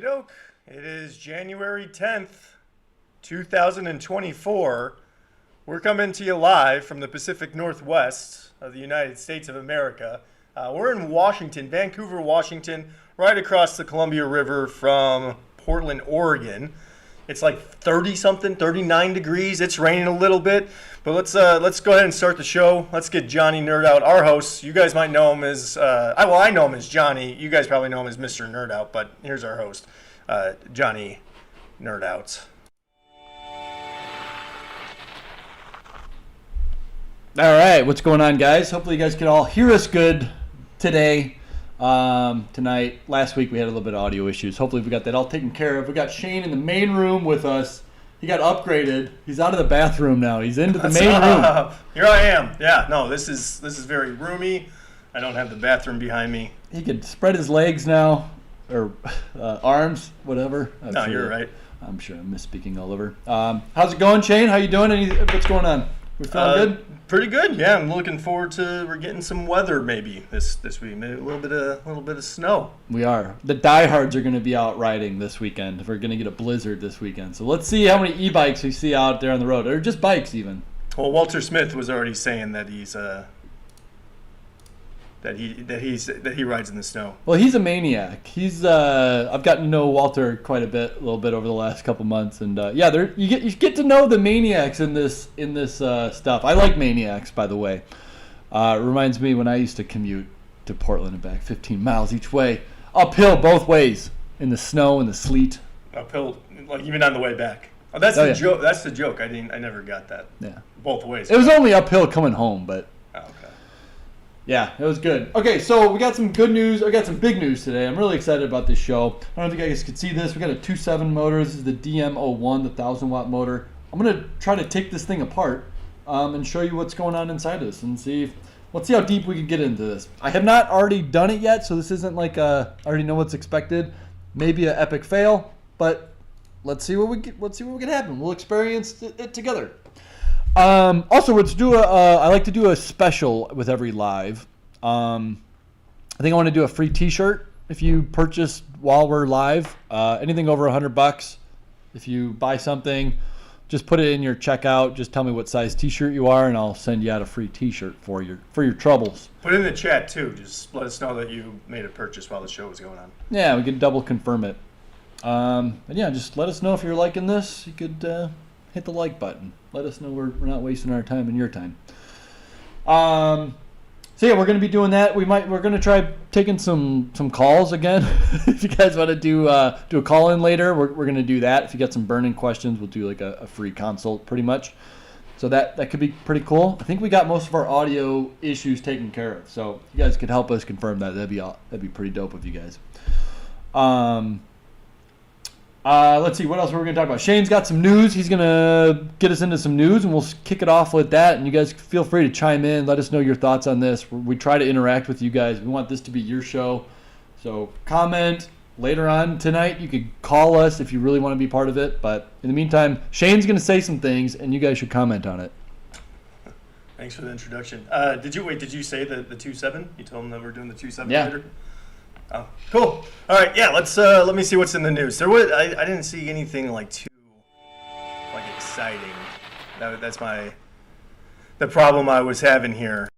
Okey-doke. It is January 10th, 2024. We're coming to you live from the Pacific Northwest of the United States of America. We're in Washington, Vancouver, Washington, right across the Columbia River from Portland, Oregon. It's like 30-something, 39 degrees. It's raining a little bit. But let's go ahead and start the show. Let's get Johnny Nerd Out, our host. You guys might know him as, I know him as Johnny. You guys probably know him as Mr. Nerd Out, but here's our host, Johnny Nerd Out. All right, what's going on, guys? Hopefully you guys can all hear us good today, tonight. Last week we had a little bit of audio issues. Hopefully we got that all taken care of. We got Shane in the main room with us. He got upgraded. He's out of the bathroom now. He's into the main room. Here I am. Yeah, no, this is very roomy. I don't have the bathroom behind me. He could spread his legs now, or arms, whatever. No, you're right. I'm sure I'm misspeaking all over. How's it going, Shane? How you doing? What's going on? We feeling good? Pretty good. Yeah, I'm looking forward to we're getting some weather maybe this week. Maybe a little bit of snow. We are. The diehards are going to be out riding this weekend. We're going to get a blizzard this weekend. So let's see how many e-bikes we see out there on the road, or just bikes even. Well, Walter Smith was already saying that he's that he rides in the snow. Well, he's a maniac. I've gotten to know Walter quite a little bit over the last couple months, and you get to know the maniacs in this stuff. I like maniacs, by the way. It reminds me when I used to commute to Portland and back, 15 miles each way, uphill both ways in the snow and the sleet. Uphill, like even on the way back. Oh, that's the joke. That's the joke. I never got that. Yeah, both ways. It was only uphill coming home, but. Oh, okay. Yeah, it was good. Okay, so we got some good news. I got some big news today. I'm really excited about this show. I don't think you guys can see this. We got a 2.7 motor. This is the DM01, the 1,000-watt motor. I'm going to try to take this thing apart and show you what's going on inside this and let's see how deep we can get into this. I have not already done it yet, so this isn't like I already know what's expected. Maybe an epic fail, but let's see what can happen. We'll experience it together. Also, I like to do a special with every live. I think I want to do a free t-shirt if you purchase while we're live. Anything over $100. If you buy something, just put it in your checkout. Just tell me what size t-shirt you are, and I'll send you out a free t-shirt for your troubles. Put it in the chat too. Just let us know that you made a purchase while the show was going on. Yeah, we can double confirm it. And yeah, just let us know if you're liking this. You could hit the like button. Let us know we're not wasting our time and your time. So yeah, we're going to be doing that. We're going to try taking some calls again. If you guys want to do a call in later, we're going to do that. If you got some burning questions, we'll do like a free consult pretty much. So that could be pretty cool. I think we got most of our audio issues taken care of. So if you guys could help us confirm that, that'd be pretty dope of you guys. Let's see, what else we're going to talk about. Shane's got some news. He's going to get us into some news, and we'll kick it off with that. And you guys feel free to chime in. Let us know your thoughts on this. We try to interact with you guys. We want this to be your show. So comment later on tonight. You could call us if you really want to be part of it. But in the meantime, Shane's going to say some things, and you guys should comment on it. Thanks for the introduction. Did you say the 2.7? You told them that we're doing the 2.7 yeah. later? Oh, cool. All right, yeah. Let me see what's in the news. I didn't see anything too exciting. That's the problem I was having here.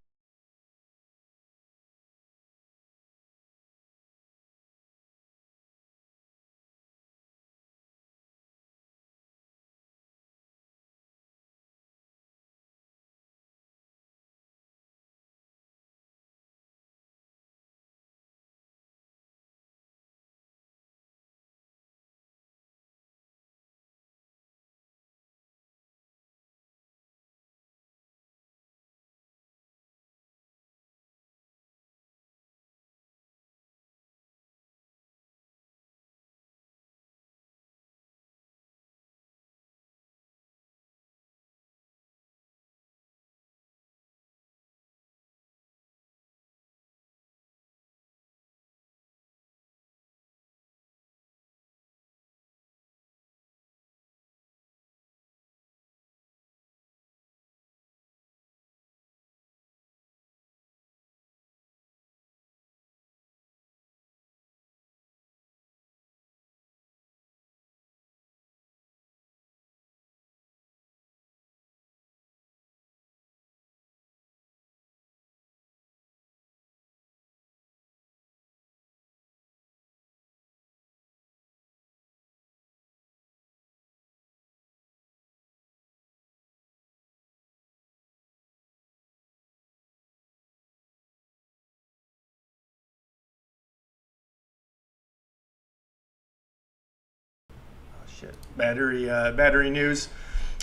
shit, battery news.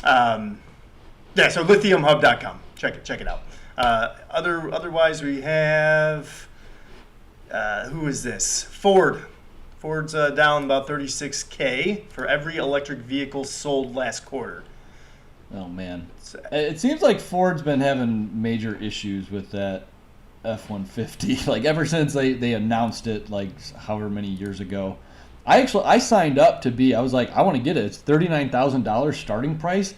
Yeah, so lithiumhub.com. Check it out. Otherwise, we have who is this? Ford. Ford's down about 36K for every electric vehicle sold last quarter. Oh man, it seems like Ford's been having major issues with that F-150. Like ever since they announced it, like however many years ago. I signed up to be. I was like, I want to get it. It's $39,000 starting price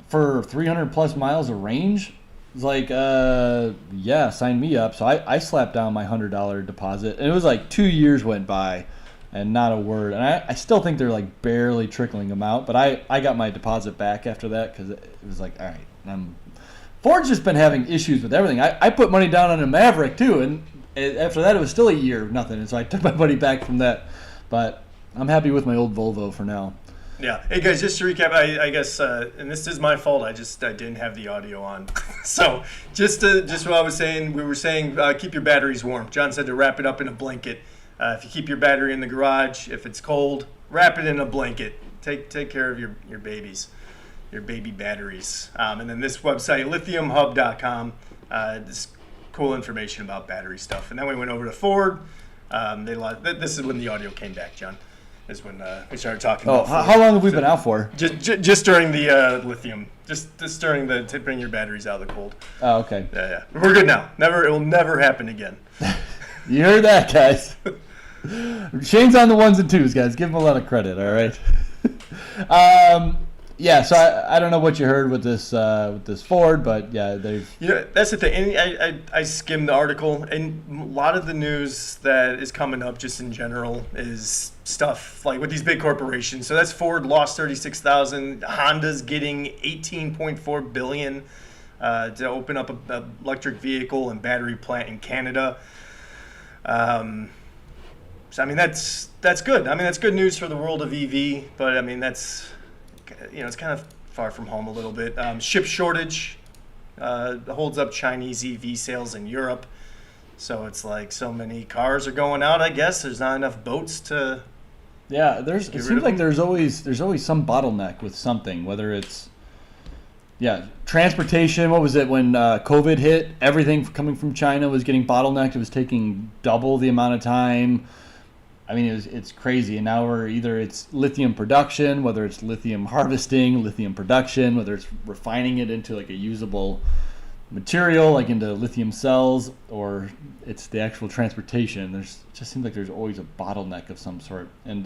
for 300 plus miles of range. It's like, yeah, sign me up. So I slapped down my $100 deposit, and it was like 2 years went by, and not a word. And I still think they're like barely trickling them out. But I got my deposit back after that because it was like, all right, Ford's just been having issues with everything. I put money down on a Maverick too, and after that it was still a year of nothing. And so I took my money back from that. But I'm happy with my old Volvo for now. Yeah. Hey guys, just to recap, I guess, and this is my fault. I didn't have the audio on. So just what I was saying, we were saying keep your batteries warm. John said to wrap it up in a blanket. If you keep your battery in the garage, if it's cold, wrap it in a blanket. Take care of your babies, your baby batteries. And then this website, lithiumhub.com, this cool information about battery stuff. And then we went over to Ford. This is when the audio came back, John. Is when we started talking about Ford. How long have we been out for? Just during the lithium. Just during the tipping your batteries out of the cold. Oh, okay. Yeah. We're good now. It will never happen again. You heard that, guys. Shane's on the ones and twos, guys. Give him a lot of credit, all right? Yeah, so I don't know what you heard with this Ford, but yeah, they've... That's the thing. And I skimmed the article, and a lot of the news that is coming up just in general is stuff like with these big corporations. So that's Ford lost 36,000. Honda's getting 18.4 billion to open up a electric vehicle and battery plant in Canada. So I mean that's good. I mean that's good news for the world of EV, but I mean that's it's kind of far from home a little bit. Chip shortage holds up Chinese EV sales in Europe. So it's like so many cars are going out. I guess there's not enough boats to. Yeah, it seems like there's always some bottleneck with something, whether it's transportation. What was it when COVID hit? Everything coming from China was getting bottlenecked. It was taking double the amount of time. I mean, it's crazy. And now it's lithium production, whether it's lithium harvesting, lithium production, whether it's refining it into like a usable material, like into lithium cells, or it's the actual transportation. It just seems like there's always a bottleneck of some sort. And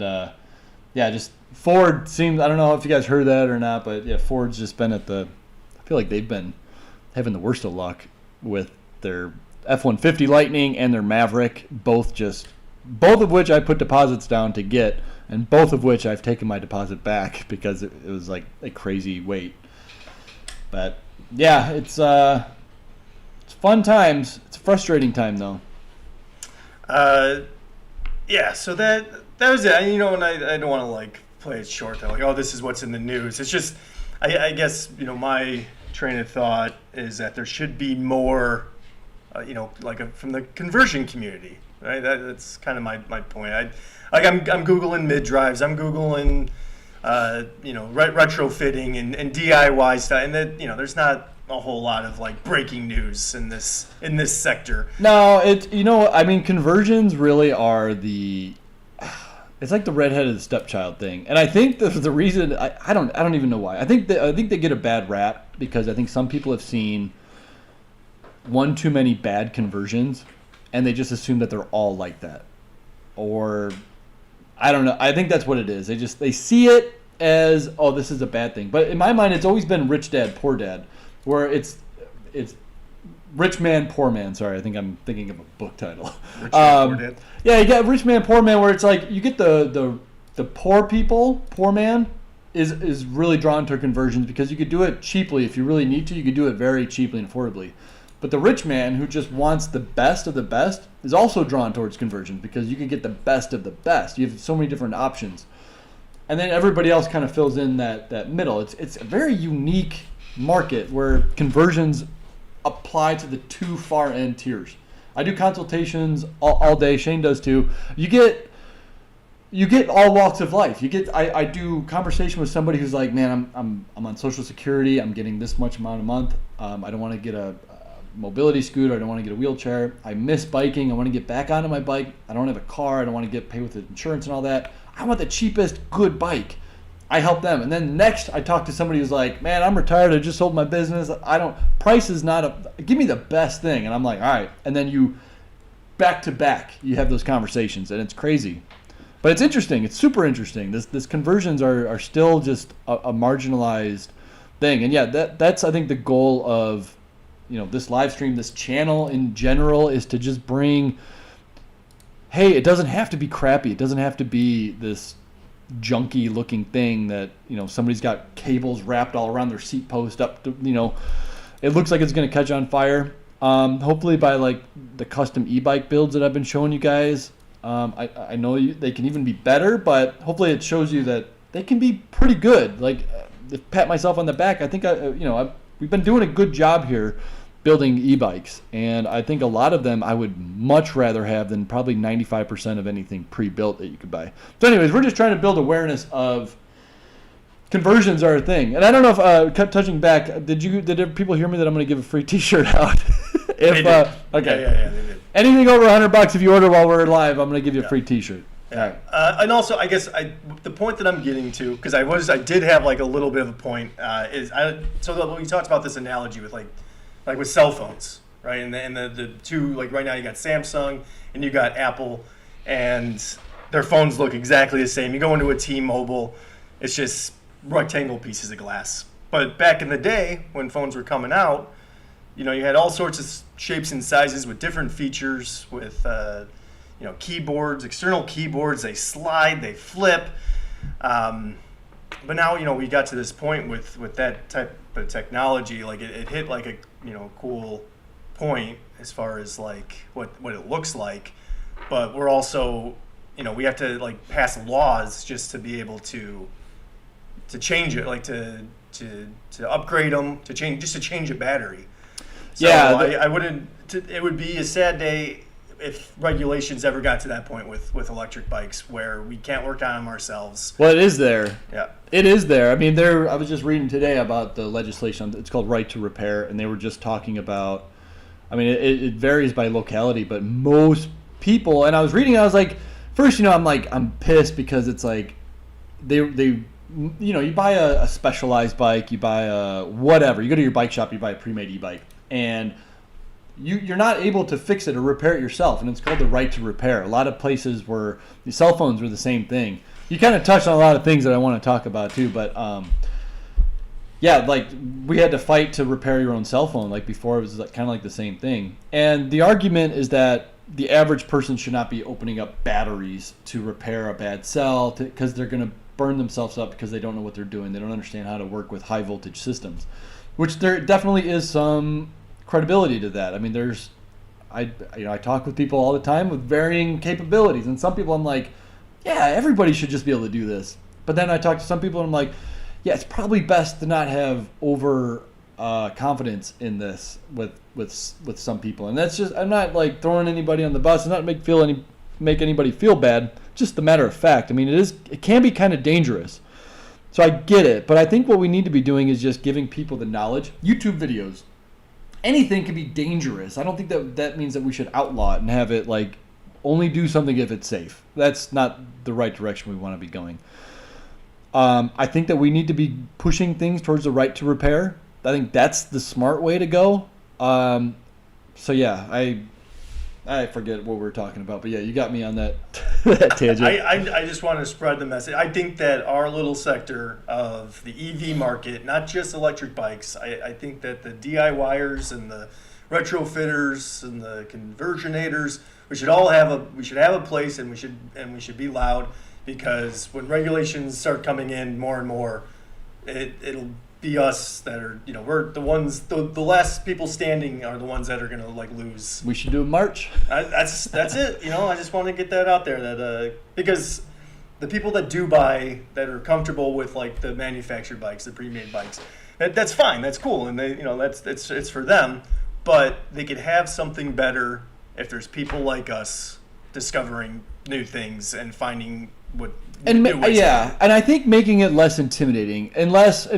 just Ford seems, I don't know if you guys heard that or not, but yeah, Ford's just been I feel like they've been having the worst of luck with their F-150 Lightning and their Maverick, both of which I put deposits down to get, and both of which I've taken my deposit back because it was like a crazy wait. But yeah, it's fun times. It's a frustrating time though. Yeah. So that was it. And I don't want to like play it short. Though. Like, oh, this is what's in the news. It's just, I guess my train of thought is that there should be more, from the conversion community. Right, that's kind of my point. I'm Googling mid drives. I'm Googling, retrofitting and DIY stuff, and that there's not a whole lot of like breaking news in this sector. No, conversions really are it's like the redheaded stepchild thing, and I think the reason I don't even know why. I think they get a bad rap because I think some people have seen one too many bad conversions. And they just assume that they're all like that, or I don't know. I think that's what it is. They see it as, oh, this is a bad thing. But in my mind, it's always been rich dad, poor dad, where it's rich man, poor man. Sorry, I think I'm thinking of a book title. Rich man, poor dad. Yeah, you get rich man, poor man, where it's like you get the poor people, poor man is really drawn to conversions because you could do it cheaply if you really need to. You could do it very cheaply and affordably. But the rich man who just wants the best of the best is also drawn towards conversions because you can get the best of the best. You have so many different options. And then everybody else kind of fills in that middle. It's a very unique market where conversions apply to the two far end tiers. I do consultations all day. Shane does too. You get you get all walks of life. I do conversation with somebody who's like, man, I'm on Social Security. I'm getting this much amount a month. I don't want to get a mobility scooter. I don't want to get a wheelchair. I miss biking. I want to get back onto my bike. I don't have a car. I don't want to pay with the insurance and all that. I want the cheapest good bike. I help them. And then next I talk to somebody who's like, man, I'm retired. I just sold my business. Price is not give me the best thing. And I'm like, all right. And then you back to back, you have those conversations, and it's crazy. But it's interesting. It's super interesting. This conversions are still just a marginalized thing. And yeah, that's I think the goal of this live stream, this channel in general, is to just bring, hey, it doesn't have to be crappy. It doesn't have to be this junky looking thing that somebody's got cables wrapped all around their seat post up to, it looks like it's going to catch on fire. Hopefully by like the custom e-bike builds that I've been showing you guys, I know they can even be better, but hopefully it shows you that they can be pretty good. Like, pat myself on the back, I think we've been doing a good job here building e-bikes, and I think a lot of them I would much rather have than probably 95% of anything pre-built that you could buy. So anyways, we're just trying to build awareness of conversions are a thing. And I don't know if touching back, did people hear me that I'm going to give a free t-shirt out? Okay. Yeah, they did. Anything over $100 if you order while we're live, I'm going to give you a free t-shirt. Yeah. All right. And also, I guess the point that I'm getting to, because I did have like a little bit of a point, so we talked about this analogy with like with cell phones, right? And the two, like right now you got Samsung and you got Apple, and their phones look exactly the same. You go into a T-Mobile, it's just rectangle pieces of glass. But back in the day when phones were coming out, you had all sorts of shapes and sizes with different features, with keyboards, external keyboards. They slide, they flip. But now we got to this point with that type of technology. Like it hit like a cool point as far as like what it looks like. But we're also we have to like pass laws just to be able to change it, like to upgrade them, to change a battery. So yeah, I wouldn't. It would be a sad day if regulations ever got to that point with electric bikes where we can't work on them ourselves. Well, it is there. Yeah, it is there. I mean, I was just reading today about the legislation. It's called Right to Repair, and they were just talking about. I mean, it varies by locality, but most people. And I was reading. I was like, first, I'm pissed because it's like, they. You buy a specialized bike, you buy a whatever. You go to your bike shop, you buy a pre-made e-bike, and you're not able to fix it or repair it yourself, and it's called the right to repair. A lot of places where the cell phones were the same thing. You kind of touched on a lot of things that I want to talk about too, but like we had to fight to repair your own cell phone. Like before, it was kind of like the same thing. And the argument is that the average person should not be opening up batteries to repair a bad cell because they're going to burn themselves up because they don't know what they're doing. They don't understand how to work with high voltage systems, which there definitely is some credibility to that. I mean, I talk with people all the time with varying capabilities, and some people I'm like, yeah, everybody should just be able to do this. But then I talk to some people and I'm like, yeah, it's probably best to not have over confidence in this with some people. And that's just, I'm not like throwing anybody on the bus and not make anybody feel bad. Just the matter of fact. I mean, it can be kind of dangerous. So I get it, but I think what we need to be doing is just giving people the knowledge. YouTube videos, anything can be dangerous. I don't think that means that we should outlaw it and have it like only do something if it's safe. That's not the right direction we want to be going. I think that we need to be pushing things towards the right to repair. I think that's the smart way to go. So yeah, I forget what we were talking about, but yeah, you got me on that tangent. I just want to spread the message. I think that our little sector of the EV market, not just electric bikes, I think that the DIYers and the retrofitters and the conversionators, we should have a place, and we should be loud, because when regulations start coming in more and more, it'll be us that are, we're the ones, the last people standing are the ones that are going to like lose. We should do a march. That's it. I just want to get that out there, that because the people that do buy, that are comfortable with like the manufactured bikes, the pre-made bikes, that's fine. That's cool. And they, it's for them, but they could have something better if there's people like us discovering new things and finding would And do what's and I think making it less intimidating and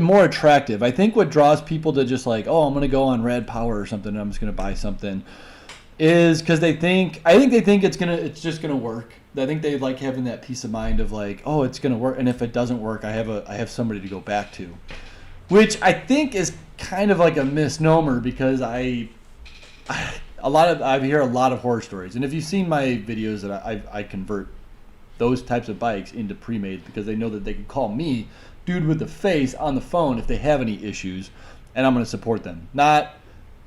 more attractive. I think what draws people to just like, oh, I'm going to go on Rad Power or something, and I'm just going to buy something, is because they think it's just gonna work. I think they like having that peace of mind of like, oh, it's gonna work, and if it doesn't work, I have somebody to go back to, which I think is kind of like a misnomer because I hear a lot of horror stories, and if you've seen my videos that I convert those types of bikes into pre-made because they know that they can call me, dude with the face, on the phone if they have any issues, and I'm going to support them. Not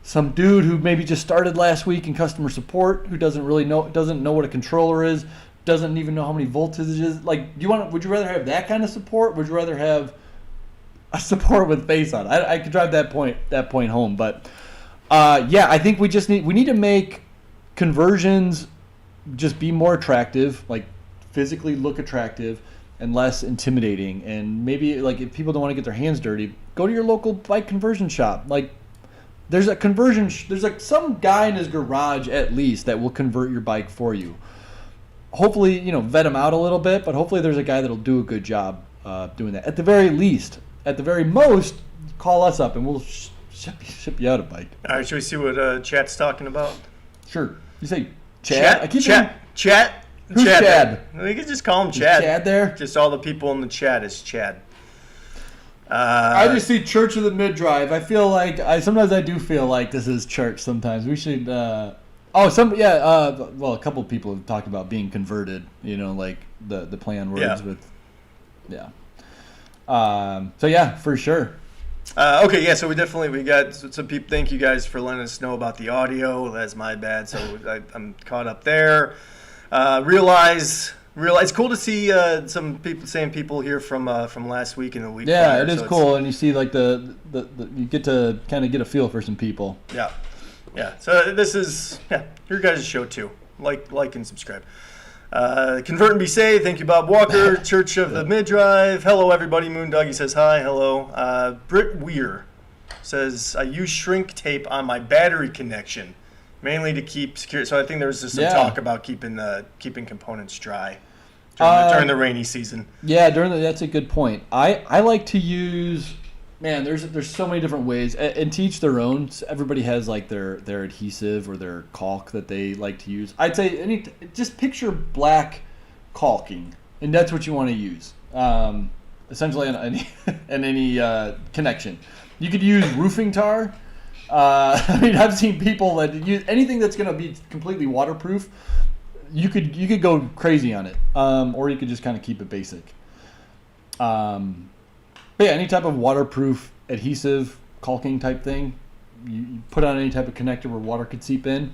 some dude who maybe just started last week in customer support who doesn't know what a controller is, doesn't even know how many voltage it is. Like, would you rather have that kind of support? Would you rather have a support with face on? I could drive that point home, but I think we need to make conversions just be more attractive, like physically look attractive and less intimidating. And maybe like if people don't want to get their hands dirty, go to your local bike conversion shop. Like there's some guy in his garage at least that will convert your bike for you. Hopefully, vet him out a little bit, but hopefully there's a guy that'll do a good job doing that. At the very least, at the very most, call us up and we'll ship you out a bike. All right, should we see what chat's talking about? Sure. You say Chad? Chat. Who's Chad? We can just call him Chad. Is Chad there? Just all the people in the chat is Chad. I just see Church of the Mid-Drive. I feel like sometimes I do feel like this is church. Sometimes we should. Well, a couple of people have talked about being converted. Like the play on words with. Yeah. So yeah, for sure. Okay, yeah. So we got some people. Thank you guys for letting us know about the audio. That's my bad. So I'm caught up there. Realize it's cool to see some people here from last week and the week. Yeah, prior, it is cool, and you see like the you get to kind of get a feel for some people. Yeah. So this is your guys' show too. Like and subscribe. Convert and be safe. Thank you, Bob Walker. Church of the Mid-Drive. Hello, everybody. Moondoggy says hi. Hello. Britt Weir says I use shrink tape on my battery connection. Mainly to keep secure. So I think there was just some talk about keeping components dry during the rainy season. Yeah, that's a good point. I like to use. Man, there's so many different ways, and to each their own. Everybody has like their adhesive or their caulk that they like to use. I'd say just picture black caulking, and that's what you want to use. Essentially on any connection. You could use roofing tar. I've seen people that use anything that's going to be completely waterproof. You could go crazy on it, or you could just kind of keep it basic. But yeah, any type of waterproof adhesive caulking type thing, you put on any type of connector where water could seep in.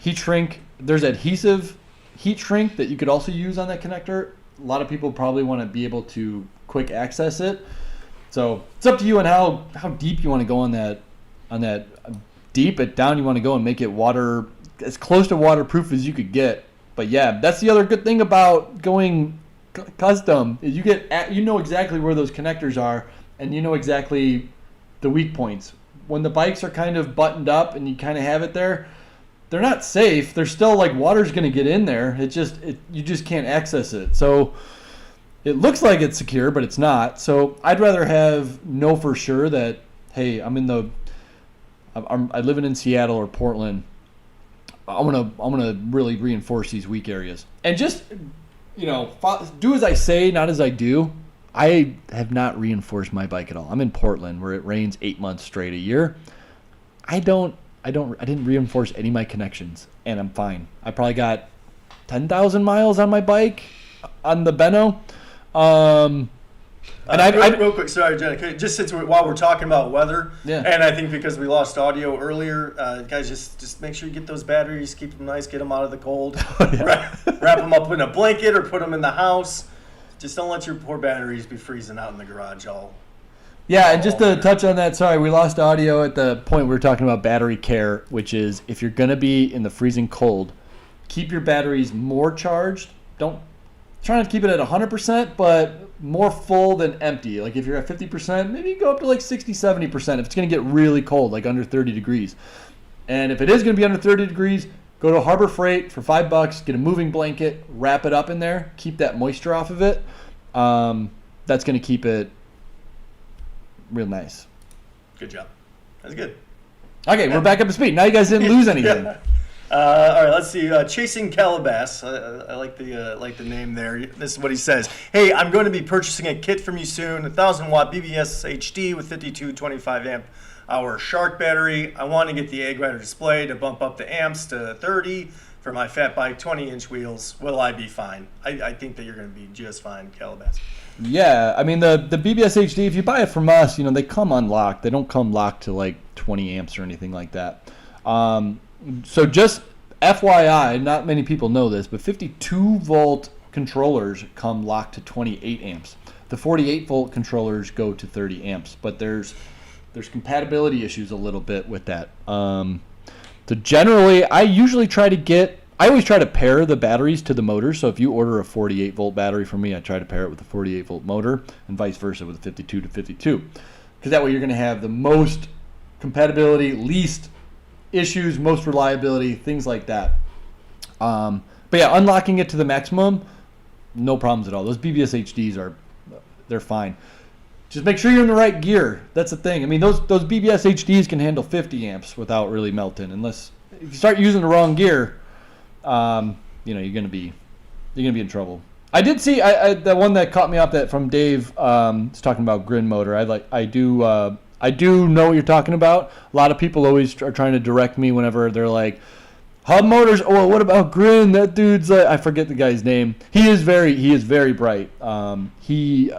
Heat shrink. There's adhesive heat shrink that you could also use on that connector. A lot of people probably want to be able to quick access it. So it's up to you on how deep you want to go on that. Deep it down, you want to go and make it water as close to waterproof as you could get. But yeah, that's the other good thing about going custom is you know exactly where those connectors are, and you know exactly the weak points. When the bikes are kind of buttoned up and you kind of have it there, they're not safe. They're still like water's going to get in there. You just can't access it. So it looks like it's secure, but it's not. So I'd rather know for sure that, hey, I live in Seattle or Portland. I'm gonna really reinforce these weak areas and just do as I say, not as I do. I have not reinforced my bike at all. I'm in Portland where it rains 8 months straight a year. I didn't reinforce any of my connections, and I'm fine. I probably got 10,000 miles on my bike on the Benno. Real quick, sorry, Jenna. Just while we're talking about weather, and I think because we lost audio earlier, guys, just make sure you get those batteries, keep them nice, get them out of the cold, wrap them up in a blanket or put them in the house. Just don't let your poor batteries be freezing out in the garage all. Yeah, and just to touch on that, sorry, we lost audio at the point we were talking about battery care, which is if you're going to be in the freezing cold, keep your batteries more charged. Try not to keep it at 100%, but more full than empty. Like if you're at 50%, maybe go up to like 60, 70% if it's going to get really cold, like under 30 degrees. And if it is going to be under 30 degrees, Go to Harbor Freight for $5. Get a moving blanket, wrap it up in there, keep that moisture off of it. That's going to keep it real nice. Good job. That's good. Okay, we're back up to speed. Now you guys didn't lose anything. Yeah. All right, let's see. Chasing Calabas. I like the name there. This is what he says. Hey, I'm going to be purchasing a kit from you soon. 1,000-watt BBS HD with 5225 amp hour Shark battery. I want to get the egg rider display to bump up the amps to 30 for my fat bike 20-inch wheels. Will I be fine? I think that you're going to be just fine, Calabas. Yeah, I mean the BBS HD, if you buy it from us, they come unlocked. They don't come locked to like 20 amps or anything like that. So just FYI, not many people know this, but 52-volt controllers come locked to 28 amps. The 48-volt controllers go to 30 amps, but there's compatibility issues a little bit with that. So generally, I always try to pair the batteries to the motor. So if you order a 48-volt battery from me, I try to pair it with a 48-volt motor and vice versa with a 52 to 52. Because that way you're going to have the most compatibility, least issues, most reliability, things like that. But yeah, unlocking it to the maximum, no problems at all. Those BBS HDs they're fine. Just make sure you're in the right gear. That's the thing. I mean, those BBS HDs can handle 50 amps without really melting. Unless if you start using the wrong gear, you're gonna be in trouble. I did see the one that caught me up that from Dave is talking about Grin motor. I do know what you're talking about. A lot of people always are trying to direct me whenever they're like, hub motors. Oh, what about Grin? That dude's I forget the guy's name. He is very bright. He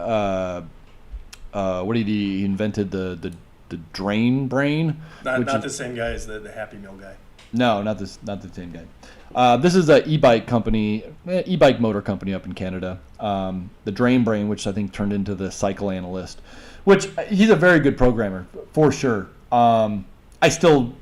invented the drain brain. Not the same guy as the Happy Meal guy. No, not the same guy. This is a e-bike motor company up in Canada. The Drain Brain, which I think turned into the Cycle Analyst, which he's a very good programmer for sure. I still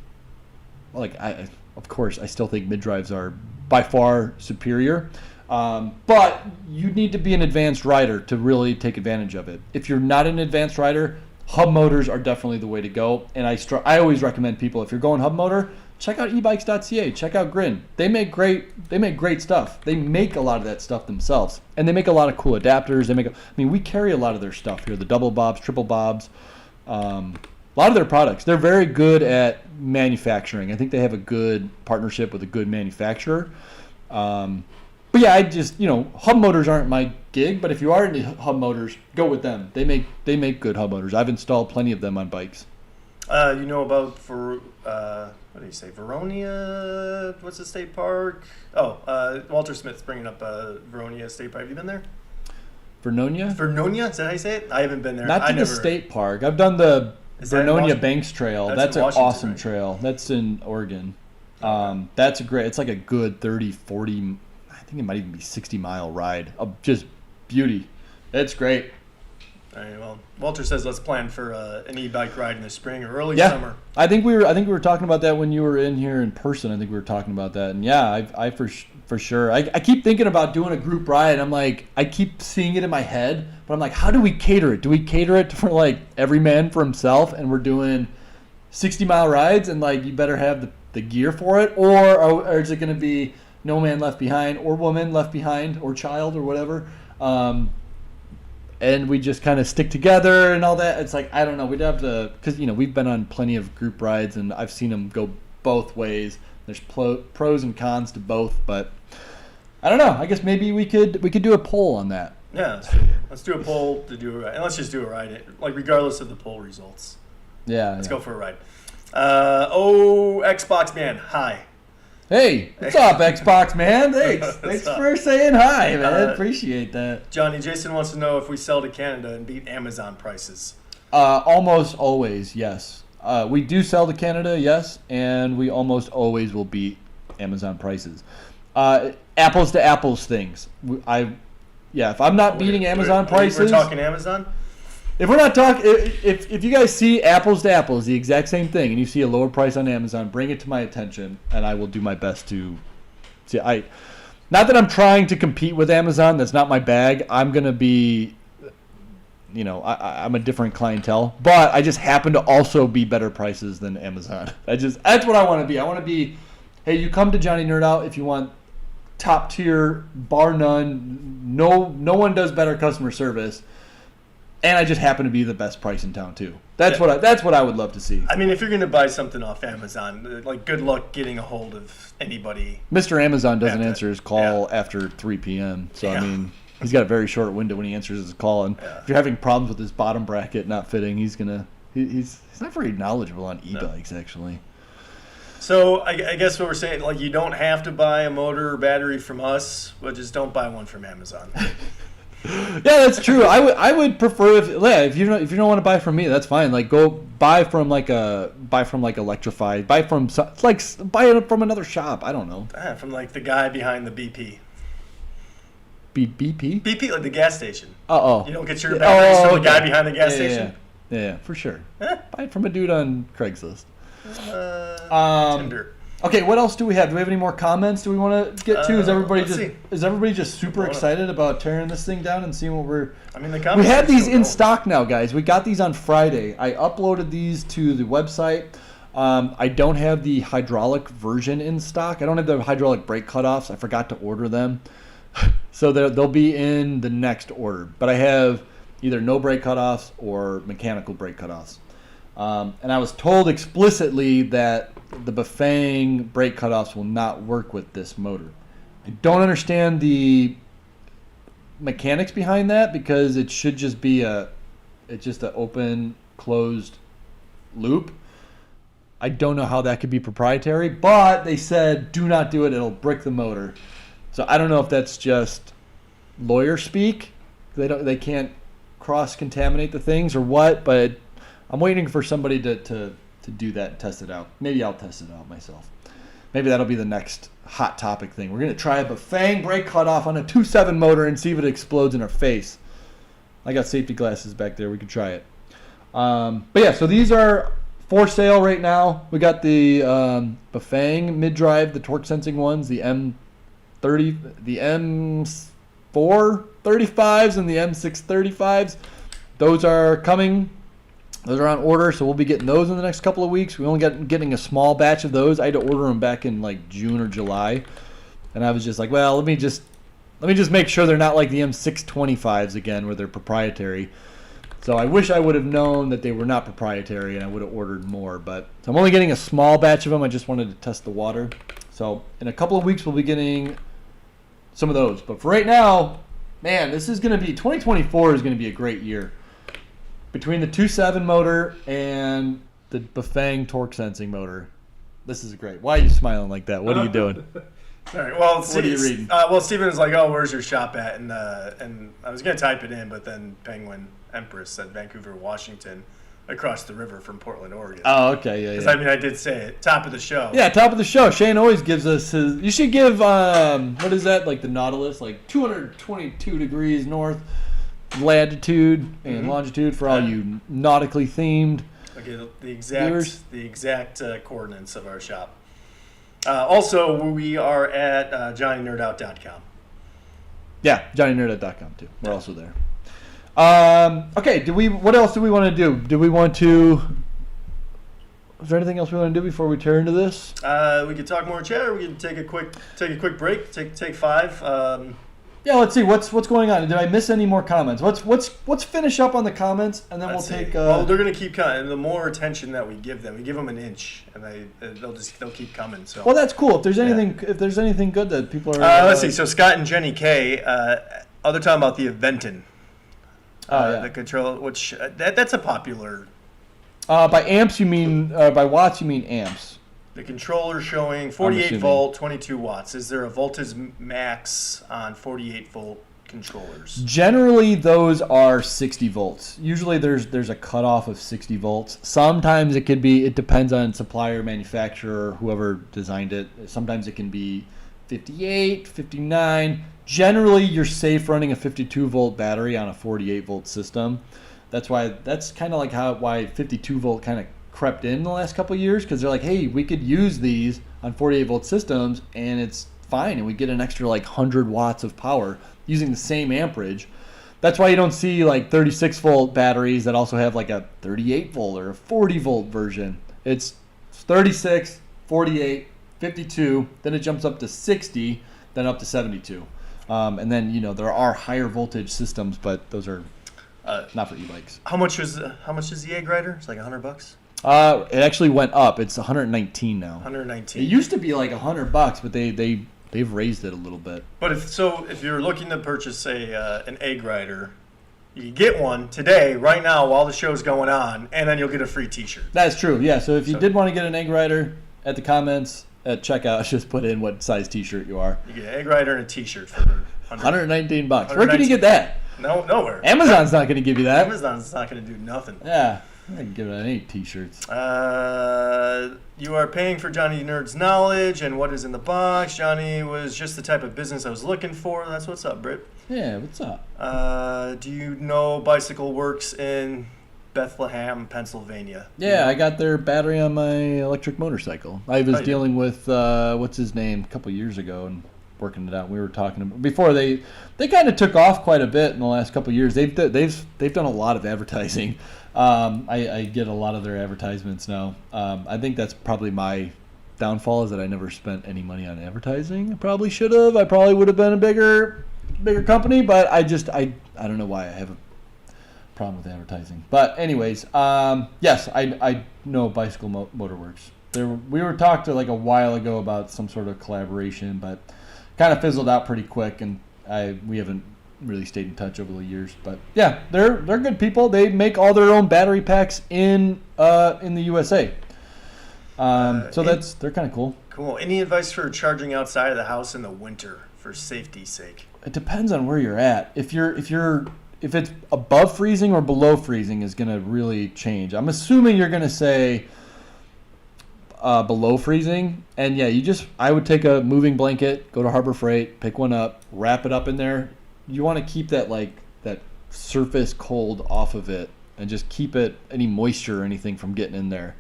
of course, I still think mid-drives are by far superior. But you need to be an advanced rider to really take advantage of it. If you're not an advanced rider, hub motors are definitely the way to go. And I always recommend people, if you're going hub motor, check out ebikes.ca, check out Grin. They make great stuff. They make a lot of that stuff themselves. And they make a lot of cool adapters. We carry a lot of their stuff here, the double bobs, triple bobs. A lot of their products. They're very good at manufacturing. I think they have a good partnership with a good manufacturer. But yeah, hub motors aren't my gig, but if you are into hub motors, go with them. They make good hub motors. I've installed plenty of them on bikes. About what do you say, Veronia? What's the state park? Walter Smith's bringing up Veronia State Park. Have you been there? Vernonia? Vernonia? Is that how you say it? I haven't been there. Not to the state park. I've done the Vernonia Banks Trail. That's an awesome trail. That's in Oregon. That's it's like a good 30, 40, I think it might even be 60-mile ride of just beauty. It's great. All right, well, Walter says let's plan for an e-bike ride in the spring or early summer. I think we were talking about that when you were in here in person. I think we were talking about that, and yeah, I for sure. I keep thinking about doing a group ride. I'm like, I keep seeing it in my head, but I'm like, how do we cater it? Do we cater it for like every man for himself, and we're doing 60-mile rides, and like you better have the gear for it, or is it going to be no man left behind, or woman left behind, or child, or whatever? And we just kind of stick together and all that. It's like, I don't know. We'd have to, because we've been on plenty of group rides, and I've seen them go both ways. There's pros and cons to both, but I don't know. I guess maybe we could do a poll on that. Yeah, let's do a poll to do a ride, and let's just do a ride, like regardless of the poll results. Yeah. Let's go for a ride. Xbox Man, hi. Hey, what's up, Xbox Man? Thanks for saying hi, man. Appreciate that. Johnny, Jason wants to know if we sell to Canada and beat Amazon prices. Almost always, yes. We do sell to Canada, yes, and we almost always will beat Amazon prices. Apples to apples things. If I'm not beating Amazon prices, we're talking Amazon. If we're not talking, if you guys see apples to apples, the exact same thing, and you see a lower price on Amazon, bring it to my attention, and I will do my best to see. Not that I'm trying to compete with Amazon. That's not my bag. I'm gonna be, I'm a different clientele, but I just happen to also be better prices than Amazon. That's what I want to be. I want to be, hey, you come to Johnny Nerd Out if you want top tier, bar none. No one does better customer service. And I just happen to be the best price in town too. That's what I would love to see. I mean, if you're going to buy something off Amazon, like good luck getting a hold of anybody. Mr. Amazon doesn't answer his call after 3 p.m. So I mean, he's got a very short window when he answers his call. And if you're having problems with his bottom bracket not fitting, he's not very knowledgeable on e-bikes actually. So I guess what we're saying, like, you don't have to buy a motor or battery from us, but just don't buy one from Amazon. Yeah, that's true. I would prefer if you don't want to buy from me, that's fine. Like, go buy from Electrified, buy from another shop. I don't know. From like the guy behind the BP. BP? BP, like the gas station. Oh. You don't get your batteries from the guy behind the gas station. Yeah, for sure. Buy it from a dude on Craigslist. Tinder. Okay, what else do we have? Do we have any more comments do we want to get to? Is everybody just super excited about tearing this thing down and seeing what we're... I mean, the comments we have these in stock now, guys. We got these on Friday. I uploaded these to the website. I don't have the hydraulic version in stock. I don't have the hydraulic brake cutoffs. I forgot to order them. So they'll be in the next order. But I have either no brake cutoffs or mechanical brake cutoffs. And I was told explicitly that the Bafang brake cutoffs will not work with this motor. I don't understand the mechanics behind that because it should just be it's just an open, closed loop. I don't know how that could be proprietary, but they said do not do it. It'll brick the motor. So I don't know if that's just lawyer speak. They can't cross-contaminate the things or what, but I'm waiting for somebody to do that and test it out. Maybe I'll test it out myself. Maybe that'll be the next hot topic thing. We're going to try a Bafang brake cutoff on a 2.7 motor and see if it explodes in our face. I got safety glasses back there. We could try it. But yeah, so these are for sale right now. We got the Bafang mid-drive, the torque sensing ones, the M30, the M435s and the M635s. Those are coming. Those are on order, so we'll be getting those in the next couple of weeks. We only got getting a small batch of those. I had to order them back in like June or July, and I was just like, well, let me just make sure they're not like the M625s again, where they're proprietary. So I wish I would have known that they were not proprietary, and I would have ordered more. But so I'm only getting a small batch of them. I just wanted to test the water. So in a couple of weeks, we'll be getting some of those. But for right now, man, this is going to be 2024 is going to be a great year. Between the 2.7 motor and the Bafang torque sensing motor, this is great. Why are you smiling like that? What are you doing? Sorry. Well, what are you reading? Well, Steven was like, "Oh, where's your shop at?" And I was gonna type it in, but then Penguin Empress said Vancouver, Washington, across the river from Portland, Oregon. Oh, okay, yeah. Because I mean, I did say it, top of the show. Yeah, top of the show. Shane always gives us his. You should give what is that? Like the Nautilus, like 222 degrees north. Latitude and longitude for all you nautically themed the exact coordinates of our shop. Also, we are at JohnnyNerdOut.com. Yeah, JohnnyNerdOut.com too. We're also there. Okay, what else do we want to do? Is there anything else we want to do before we turn to this? We could talk more chat, or we could take a quick break. Take 5. Yeah, let's see what's going on. Did I miss any more comments? Let's finish up on the comments, and then we'll take. Well, they're gonna keep coming. And the more attention that we give them an inch, and they'll keep coming. So. Well, that's cool. If there's anything good that people are. Let's see. So Scott and Jenny K. They're talking about the Aventon. The control, which that's a popular. By amps you mean? By watts you mean amps? The controller showing 48 volt, 22 watts. Is there a voltage max on 48 volt controllers? Generally, those are 60 volts. Usually, there's a cutoff of 60 volts. Sometimes it could be. It depends on supplier, manufacturer, whoever designed it. Sometimes it can be 58, 59. Generally, you're safe running a 52 volt battery on a 48 volt system. That's kind of like why 52 volt kind of crept in the last couple of years, because they're like, hey, we could use these on 48 volt systems and it's fine, and we get an extra like 100 watts of power using the same amperage. That's why you don't see like 36 volt batteries that also have like a 38 volt or a 40 volt version. It's 36, 48, 52, then it jumps up to 60, then up to 72. And then, there are higher voltage systems, but those are not for e-bikes. How much is the egg rider? It's like $100. It actually went up. It's 119 now. 119. It used to be like $100, but they've raised it a little bit. But if you're looking to purchase an egg rider, you can get one today, right now, while the show's going on, and then you'll get a free T-shirt. That's true. Yeah. So if you did want to get an egg rider, at the comments at checkout, just put in what size T-shirt you are. You get an egg rider and a T-shirt for $119. Where can you get that? Nowhere. Amazon's not going to give you that. Amazon's not going to do nothing. Yeah. I can give it an 8 T-shirts. You are paying for Johnny Nerd's knowledge and what is in the box. Johnny was just the type of business I was looking for. That's what's up, Britt. Yeah, what's up? Do you know Bicycle Works in Bethlehem, Pennsylvania? Yeah, I got their battery on my electric motorcycle. I was dealing with, what's his name, a couple years ago and working it out. We were talking about, before they kind of took off quite a bit in the last couple of years. They've done a lot of advertising. I get a lot of their advertisements now. I think that's probably my downfall, is that I never spent any money on advertising. I probably should have. I probably would have been a bigger company, but I don't know why I have a problem with advertising. But anyways, yes, I know Bicycle Motorworks. We were talking like a while ago about some sort of collaboration, but kind of fizzled out pretty quick, and we haven't really stayed in touch over the years. But yeah, they're good people. They make all their own battery packs in the USA. So they're kind of cool. Cool. Any advice for charging outside of the house in the winter for safety's sake? It depends on where you're at. If it's above freezing or below freezing is going to really change. I'm assuming you're going to say below freezing, and yeah, I would take a moving blanket, go to Harbor Freight, pick one up, wrap it up in there. You want to keep that surface cold off of it, and just keep any moisture or anything from getting in there.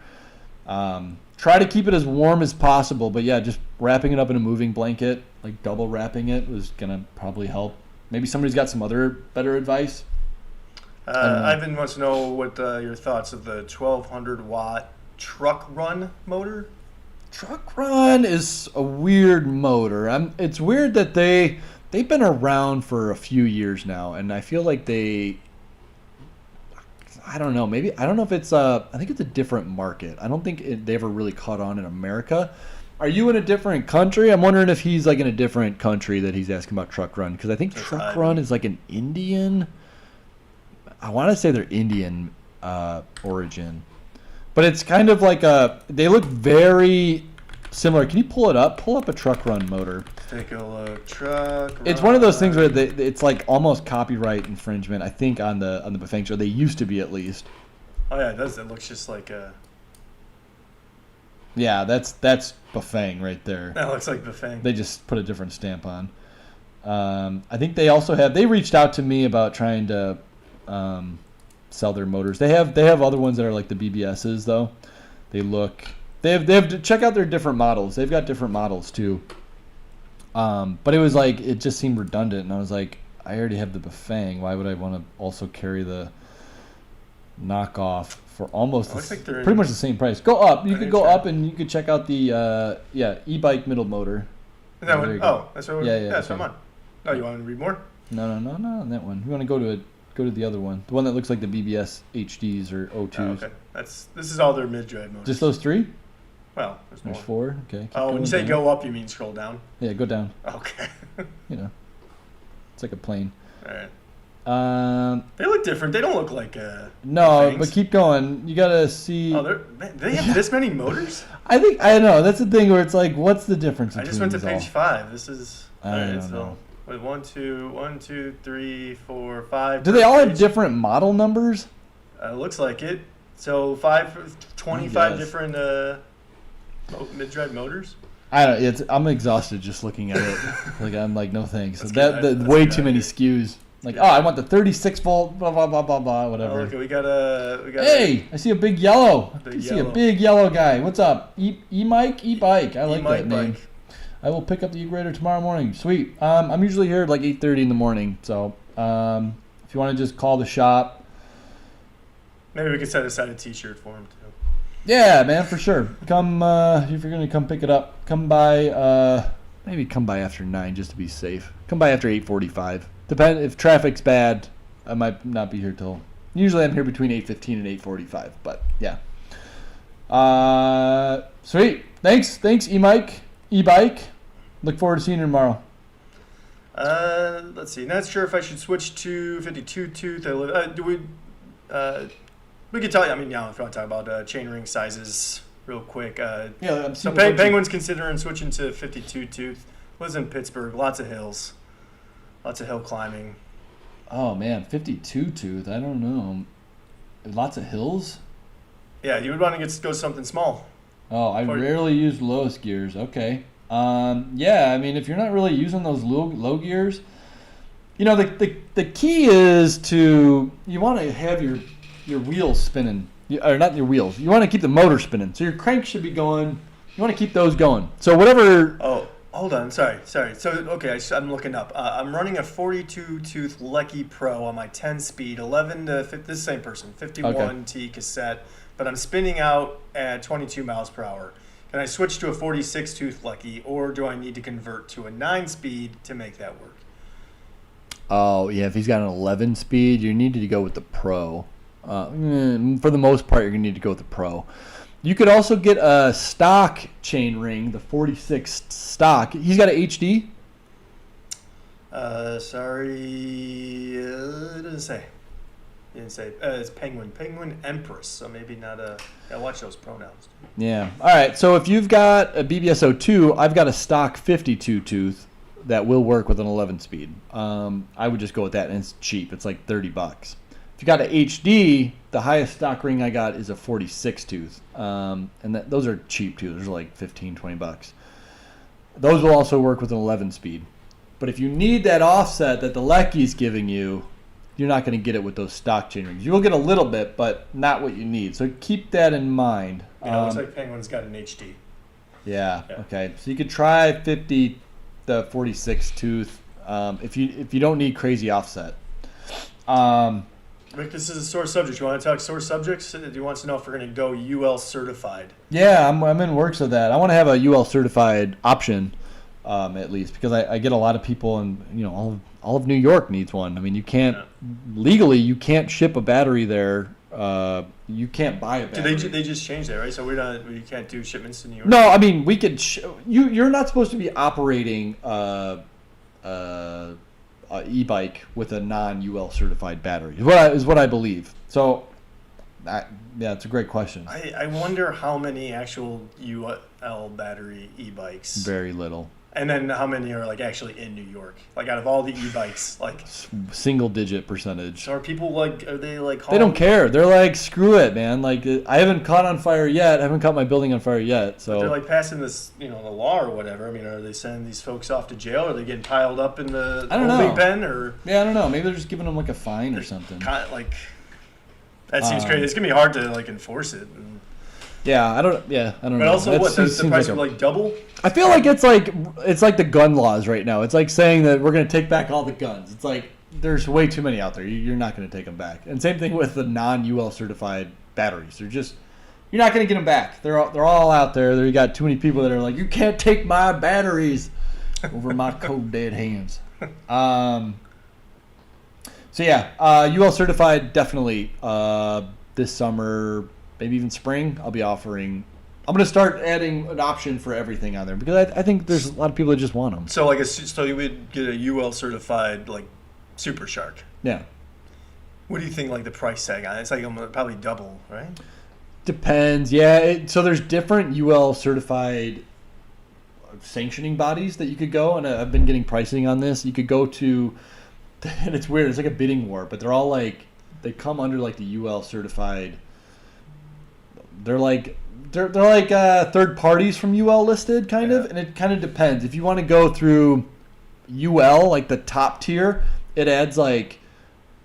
Try to keep it as warm as possible, but yeah, just wrapping it up in a moving blanket, like double wrapping it, was gonna probably help. Maybe somebody's got some other better advice. Ivan wants to know what your thoughts of the 1200 watt truck run motor. Truck run is a weird motor. It's weird that they've been around for a few years now, and I feel like I don't know. Maybe I don't know if it's I think it's a different market. I don't think they ever really caught on in America. Are you in a different country? I'm wondering if he's like in a different country that he's asking about truck run, because I think truck run is like an Indian. I want to say they're Indian origin, but it's kind of like they look very similar. Can you pull it up? Pull up a truck run motor. Take a look. Truck run. It's one of those things where it's like almost copyright infringement, I think, on the Bafang, or they used to be at least. Oh yeah, it does. It looks just like a. Yeah, that's Bafang right there. That looks like Bafang. They just put a different stamp on. I think they also they reached out to me about trying to sell their motors. They have other ones that are like the BBSs though. They have to check out their different models. They've got different models too. But it was like, it just seemed redundant, and I was like, I already have the Bafang. Why would I want to also carry the knockoff for almost pretty much the same price? Go up. You could go up and you could check out the e-bike middle motor. Is that one? Oh, that's what. Yeah, that's what I'm on. Oh, you want to read more? No, on that one. You want to go to the other one, the one that looks like the BBS HDs or O2s. Oh, okay. This is all their mid-drive motors. Just those three? Well, there's four. Okay. Oh, when you say go up, you mean scroll down? Yeah, go down. Okay. It's like a plane. All right. They look different. They don't look like no, but keep going. You gotta see. Oh, they have this many motors? I know that's the thing where it's like, what's the difference? I just went to page 5. This is. I don't know. Wait, 1, 2, 3, 4, 5. Do they all have different model numbers? Looks like it. So 25 different mid-drive motors. I don't. I'm exhausted just looking at it. I'm like, no thanks. That's way too many SKUs. Like, I want the 36 volt, blah blah blah blah blah, whatever. Oh, look, we got. Hey, I see a big yellow. I see a big yellow guy. What's up? E-bike. I like that name. I will pick up the e-grader tomorrow morning. Sweet. I'm usually here at like 8:30 in the morning. So if you want to just call the shop. Maybe we could set aside a T-shirt for him too. Yeah, man, for sure. Come if you're gonna come pick it up, come by. Maybe come by after 9 just to be safe. Come by after 8:45. Depend if traffic's bad. I might not be here till. Usually I'm here between 8:15 and 8:45. But yeah. Sweet. Thanks, e-bike. Look forward to seeing you tomorrow. Let's see. Not sure if I should switch to 52 tooth. Do we? We could tell you. I mean, if you want to talk about chainring sizes real quick. Yeah. So Penguin's considering switching to 52 tooth. Lives in Pittsburgh. Lots of hills. Lots of hill climbing. Oh man, 52 tooth. I don't know. Lots of hills. Yeah, you would want to go something small. Oh, I rarely use lowest gears. Okay. Yeah, I mean, if you're not really using those low gears, the key is you want to have your wheels spinning, or not your wheels. You want to keep the motor spinning. So your crank should be going. You want to keep those going. So whatever. Oh, hold on. Sorry. So, okay, I'm looking up. I'm running a 42 tooth Lecky Pro on my 10 speed, 11 to 50, this same person, 51T cassette, but I'm spinning out at 22 miles per hour. Can I switch to a 46 tooth Lecky, or do I need to convert to a 9 speed to make that work? Oh, yeah, if he's got an 11 speed, you need to go with the Pro. For the most part, you're going to need to go with the Pro. You could also get a stock chain ring, the 46 stock. He's got an HD? Sorry, it doesn't say. It didn't say. It's Penguin. Penguin Empress, so maybe not a... Yeah, watch those pronouns. Yeah. All right, so if you've got a BBS02, I've got a stock 52 tooth that will work with an 11 speed. I would just go with that, and it's cheap. It's like $30. If you got an HD, the highest stock ring I got is a 46 tooth, and those are cheap too. Those are like $15-20. Those will also work with an 11 speed. But if you need that offset that the Lecky's giving you, you're not going to get it with those stock chain rings. You will get a little bit, but not what you need. So keep that in mind. Yeah, it looks like Penguin's got an HD. Yeah. Okay. So you could try the 46 tooth if you don't need crazy offset. Rick, this is a sore subject. You want to talk sore subjects? Do you want to know if we're going to go UL certified? Yeah, I'm in works of that. I want to have a UL certified option, at least, because I get a lot of people, and all of New York needs one. I mean, you can't legally you can't ship a battery there. You can't buy a battery. They just changed that, right? So we can't do shipments to New York. No, I mean we could. You're not supposed to be operating e-bike with a non-UL certified battery is what I believe. So yeah, it's a great question. I wonder how many actual UL battery e-bikes. Very little. And then how many are like actually in New York? Like out of all the e-bikes, like single digit percentage. So are people are they like They don't care. They're like, screw it, man. Like I haven't caught on fire yet. I haven't caught my building on fire yet. So but they're like passing this, the law or whatever. I mean, are they sending these folks off to jail? Are they getting piled up in the holding pen or? Yeah, I don't know. Maybe they're just giving them like a fine or something. Like that seems crazy. It's gonna be hard to like enforce it. Yeah, I don't know. But also, the price would double? I feel like it's like the gun laws right now. It's like saying that we're going to take back all the guns. It's like there's way too many out there. You're not going to take them back. And same thing with the non-UL certified batteries. You're not going to get them back. They're all out there. You got too many people that are like, you can't take my batteries over my cold dead hands. So yeah, UL certified definitely this summer. Maybe even spring, I'll be offering. I'm going to start adding an option for everything on there because I think there's a lot of people that just want them. So so you would get a UL certified like Super Shark. Yeah. What do you think like the price tag on it? It's like probably double, right? Depends. Yeah. So there's different UL certified sanctioning bodies that you could go, and I've been getting pricing on this. You could go to, and it's weird. It's like a bidding war, but they're all like they come under like the UL certified. They're like third parties from UL listed, kind of, and it kind of depends. If you want to go through UL, like the top tier, it adds like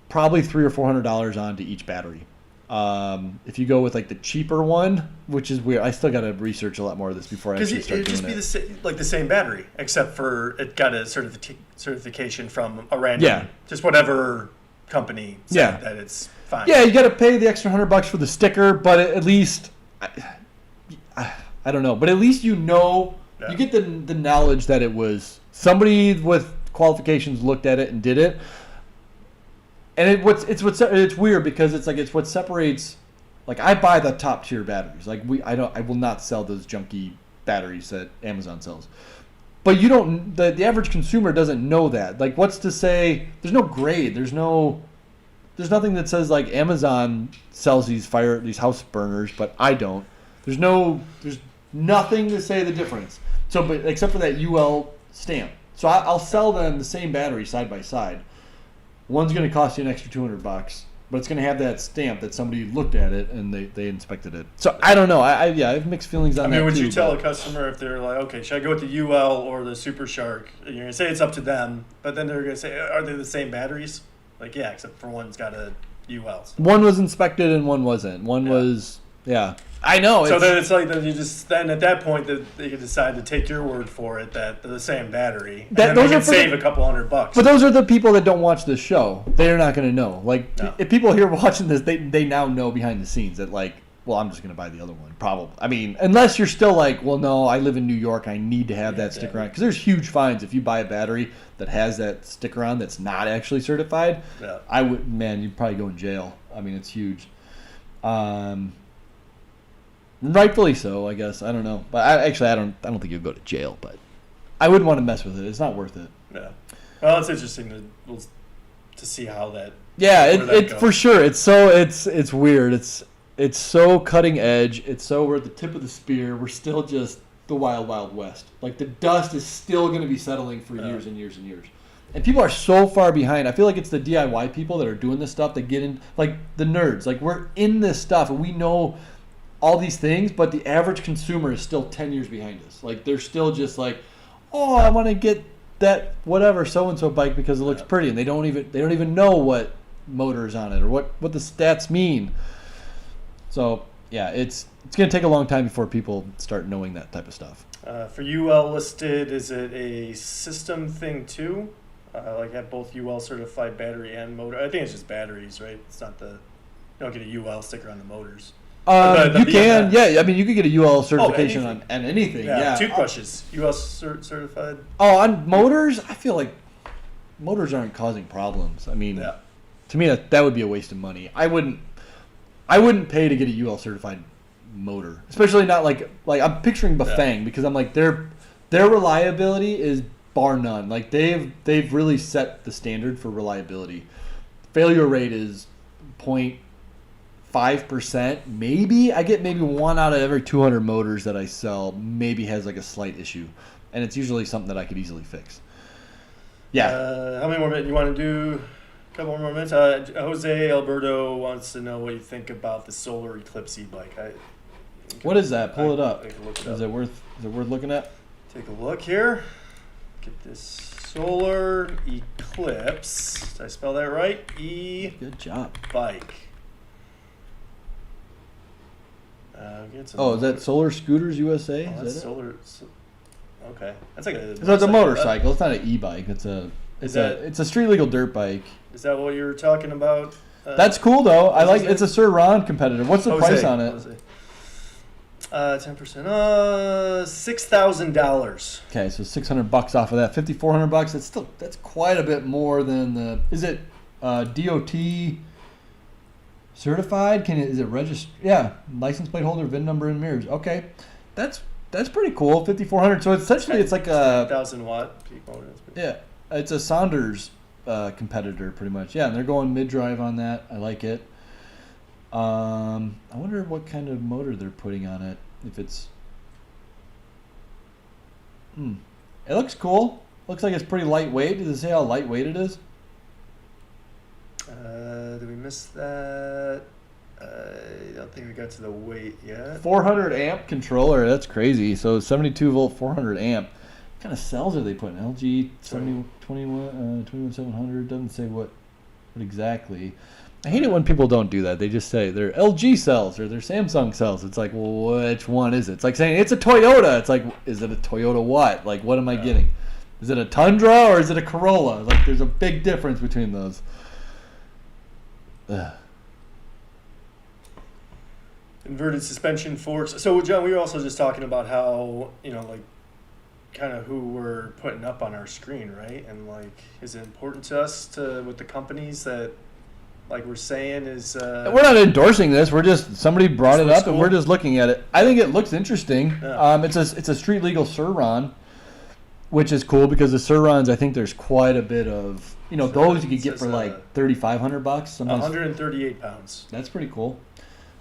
probably $300 or $400 onto each battery. If you go with like the cheaper one, which is weird, I still got to research a lot more of this before I actually start doing it. Because it'd just be the same battery, except for it got a certification from a random, just whatever company said that it's fine. Yeah, you got to pay the extra $100 for the sticker, but at least I don't know, but at least you know, you get the knowledge that it was somebody with qualifications looked at it and did it. And it's weird because it's what separates. Like, I buy the top tier batteries. Like, I will not sell those junky batteries that Amazon sells. But you don't. The average consumer doesn't know that. Like, what's to say? There's no grade. There's nothing that says like Amazon sells these house burners, but I don't. There's nothing to say the difference. So, but except for that UL stamp. So I'll sell them the same battery side by side. One's going to cost you an extra $200, but it's going to have that stamp that somebody looked at it and they inspected it. So I don't know. I have mixed feelings on that. I mean, would you tell a customer if they're like, okay, should I go with the UL or the Super Shark? You're going to say it's up to them, but then they're going to say, are they the same batteries? Like, yeah, except for one's got a UL. So. One was inspected and one wasn't. One was, yeah. I know. So then it's like then at that point that they can decide to take your word for it that they're the same battery, and then they can save a couple $100. But those are the people that don't watch this show. They're not going to know. Like, if people here watching this, they now know behind the scenes that, like, well, I'm just going to buy the other one. Probably. I mean, unless you're still like, well, no, I live in New York. I need to have that sticker on. Because there's huge fines if you buy a battery that has that sticker on that's not actually certified. Yeah. You'd probably go in jail. I mean, it's huge. Rightfully so, I guess. I don't know. But I don't think you'd go to jail. But I wouldn't want to mess with it. It's not worth it. Yeah. Well, it's interesting to see how that. Yeah, it for sure. It's weird. It's so cutting edge. It's so we're at the tip of the spear. We're still just the wild, wild west. Like, the dust is still going to be settling for years and years and years. And people are so far behind. I feel like it's the DIY people that are doing this stuff that get in, like the nerds. Like, we're in this stuff and we know all these things, but the average consumer is still 10 years behind us. Like, they're still just like, oh, I want to get that whatever so-and-so bike because it looks pretty, and they don't even know what motor is on it or what the stats mean. So, yeah, it's going to take a long time before people start knowing that type of stuff. For UL listed, is it a system thing too? Like, have both UL certified battery and motor? I think it's just batteries, right? It's not you don't get a UL sticker on the motors. You can, yeah. I mean, you could get a UL certification on anything. Yeah. Toothbrushes, UL certified. Oh, on motors, I feel like motors aren't causing problems. I mean, to me, that would be a waste of money. I wouldn't pay to get a UL certified motor, especially not like I'm picturing Bafang because I'm like their reliability is bar none. Like, they've really set the standard for reliability. Failure rate is 0.5%, maybe. I get maybe one out of every 200 motors that I sell maybe has like a slight issue, and it's usually something that I could easily fix. Yeah. How many more minutes? You want to do a couple more minutes? Jose Alberto wants to know what you think about the Solar Eclipse e-bike. What is that? Pull it up. Is it worth looking at? Take a look here. Get this Solar Eclipse. Did I spell that right? Good job. Bike. Is that Solar Scooters USA? Oh, that's Solar. Okay, that's like a. So it's a motorcycle. It's not an e-bike. It's a street legal dirt bike. Is that what you were talking about? That's cool though. I like. It's a Sir Ron competitor. What's the price on it? 10%. $6,000. Okay, so $600 off of that. $5,400. That's quite a bit more than the. Is it DOT certified? Is it registered? Yeah, license plate holder, VIN number, and mirrors. Okay, that's pretty cool. $5,400. So essentially, it's like a 1,000 watt peak motor. Yeah, it's a Saunders competitor, pretty much. Yeah, and they're going mid-drive on that. I like it. I wonder what kind of motor they're putting on it. If it's, it looks cool. Looks like it's pretty lightweight. Does it say how lightweight it is? Did we miss that? I don't think we got to the weight yet. 400 amp controller. That's crazy. So 72 volt, 400 amp. What kind of cells are they putting? LG 21700. Doesn't say what exactly. I hate it when people don't do that. They just say they're LG cells or they're Samsung cells. It's like, well, which one is it? It's like saying it's a Toyota. It's like, is it a Toyota what? Like, what am I getting? Is it a Tundra or is it a Corolla? Like, there's a big difference between those. Inverted suspension forks. So, John, we were also just talking about how, like, kind of who we're putting up on our screen, right? And, like, is it important to us with the companies that, like we're saying, is... we're not endorsing this. We're just, somebody brought it up, cool. and we're just looking at it. I think it looks interesting. Yeah. It's a street legal Surron, which is cool because the Surrons, I think there's quite a bit of, those you could get for like $3,500. Sometimes 138 pounds. That's pretty cool.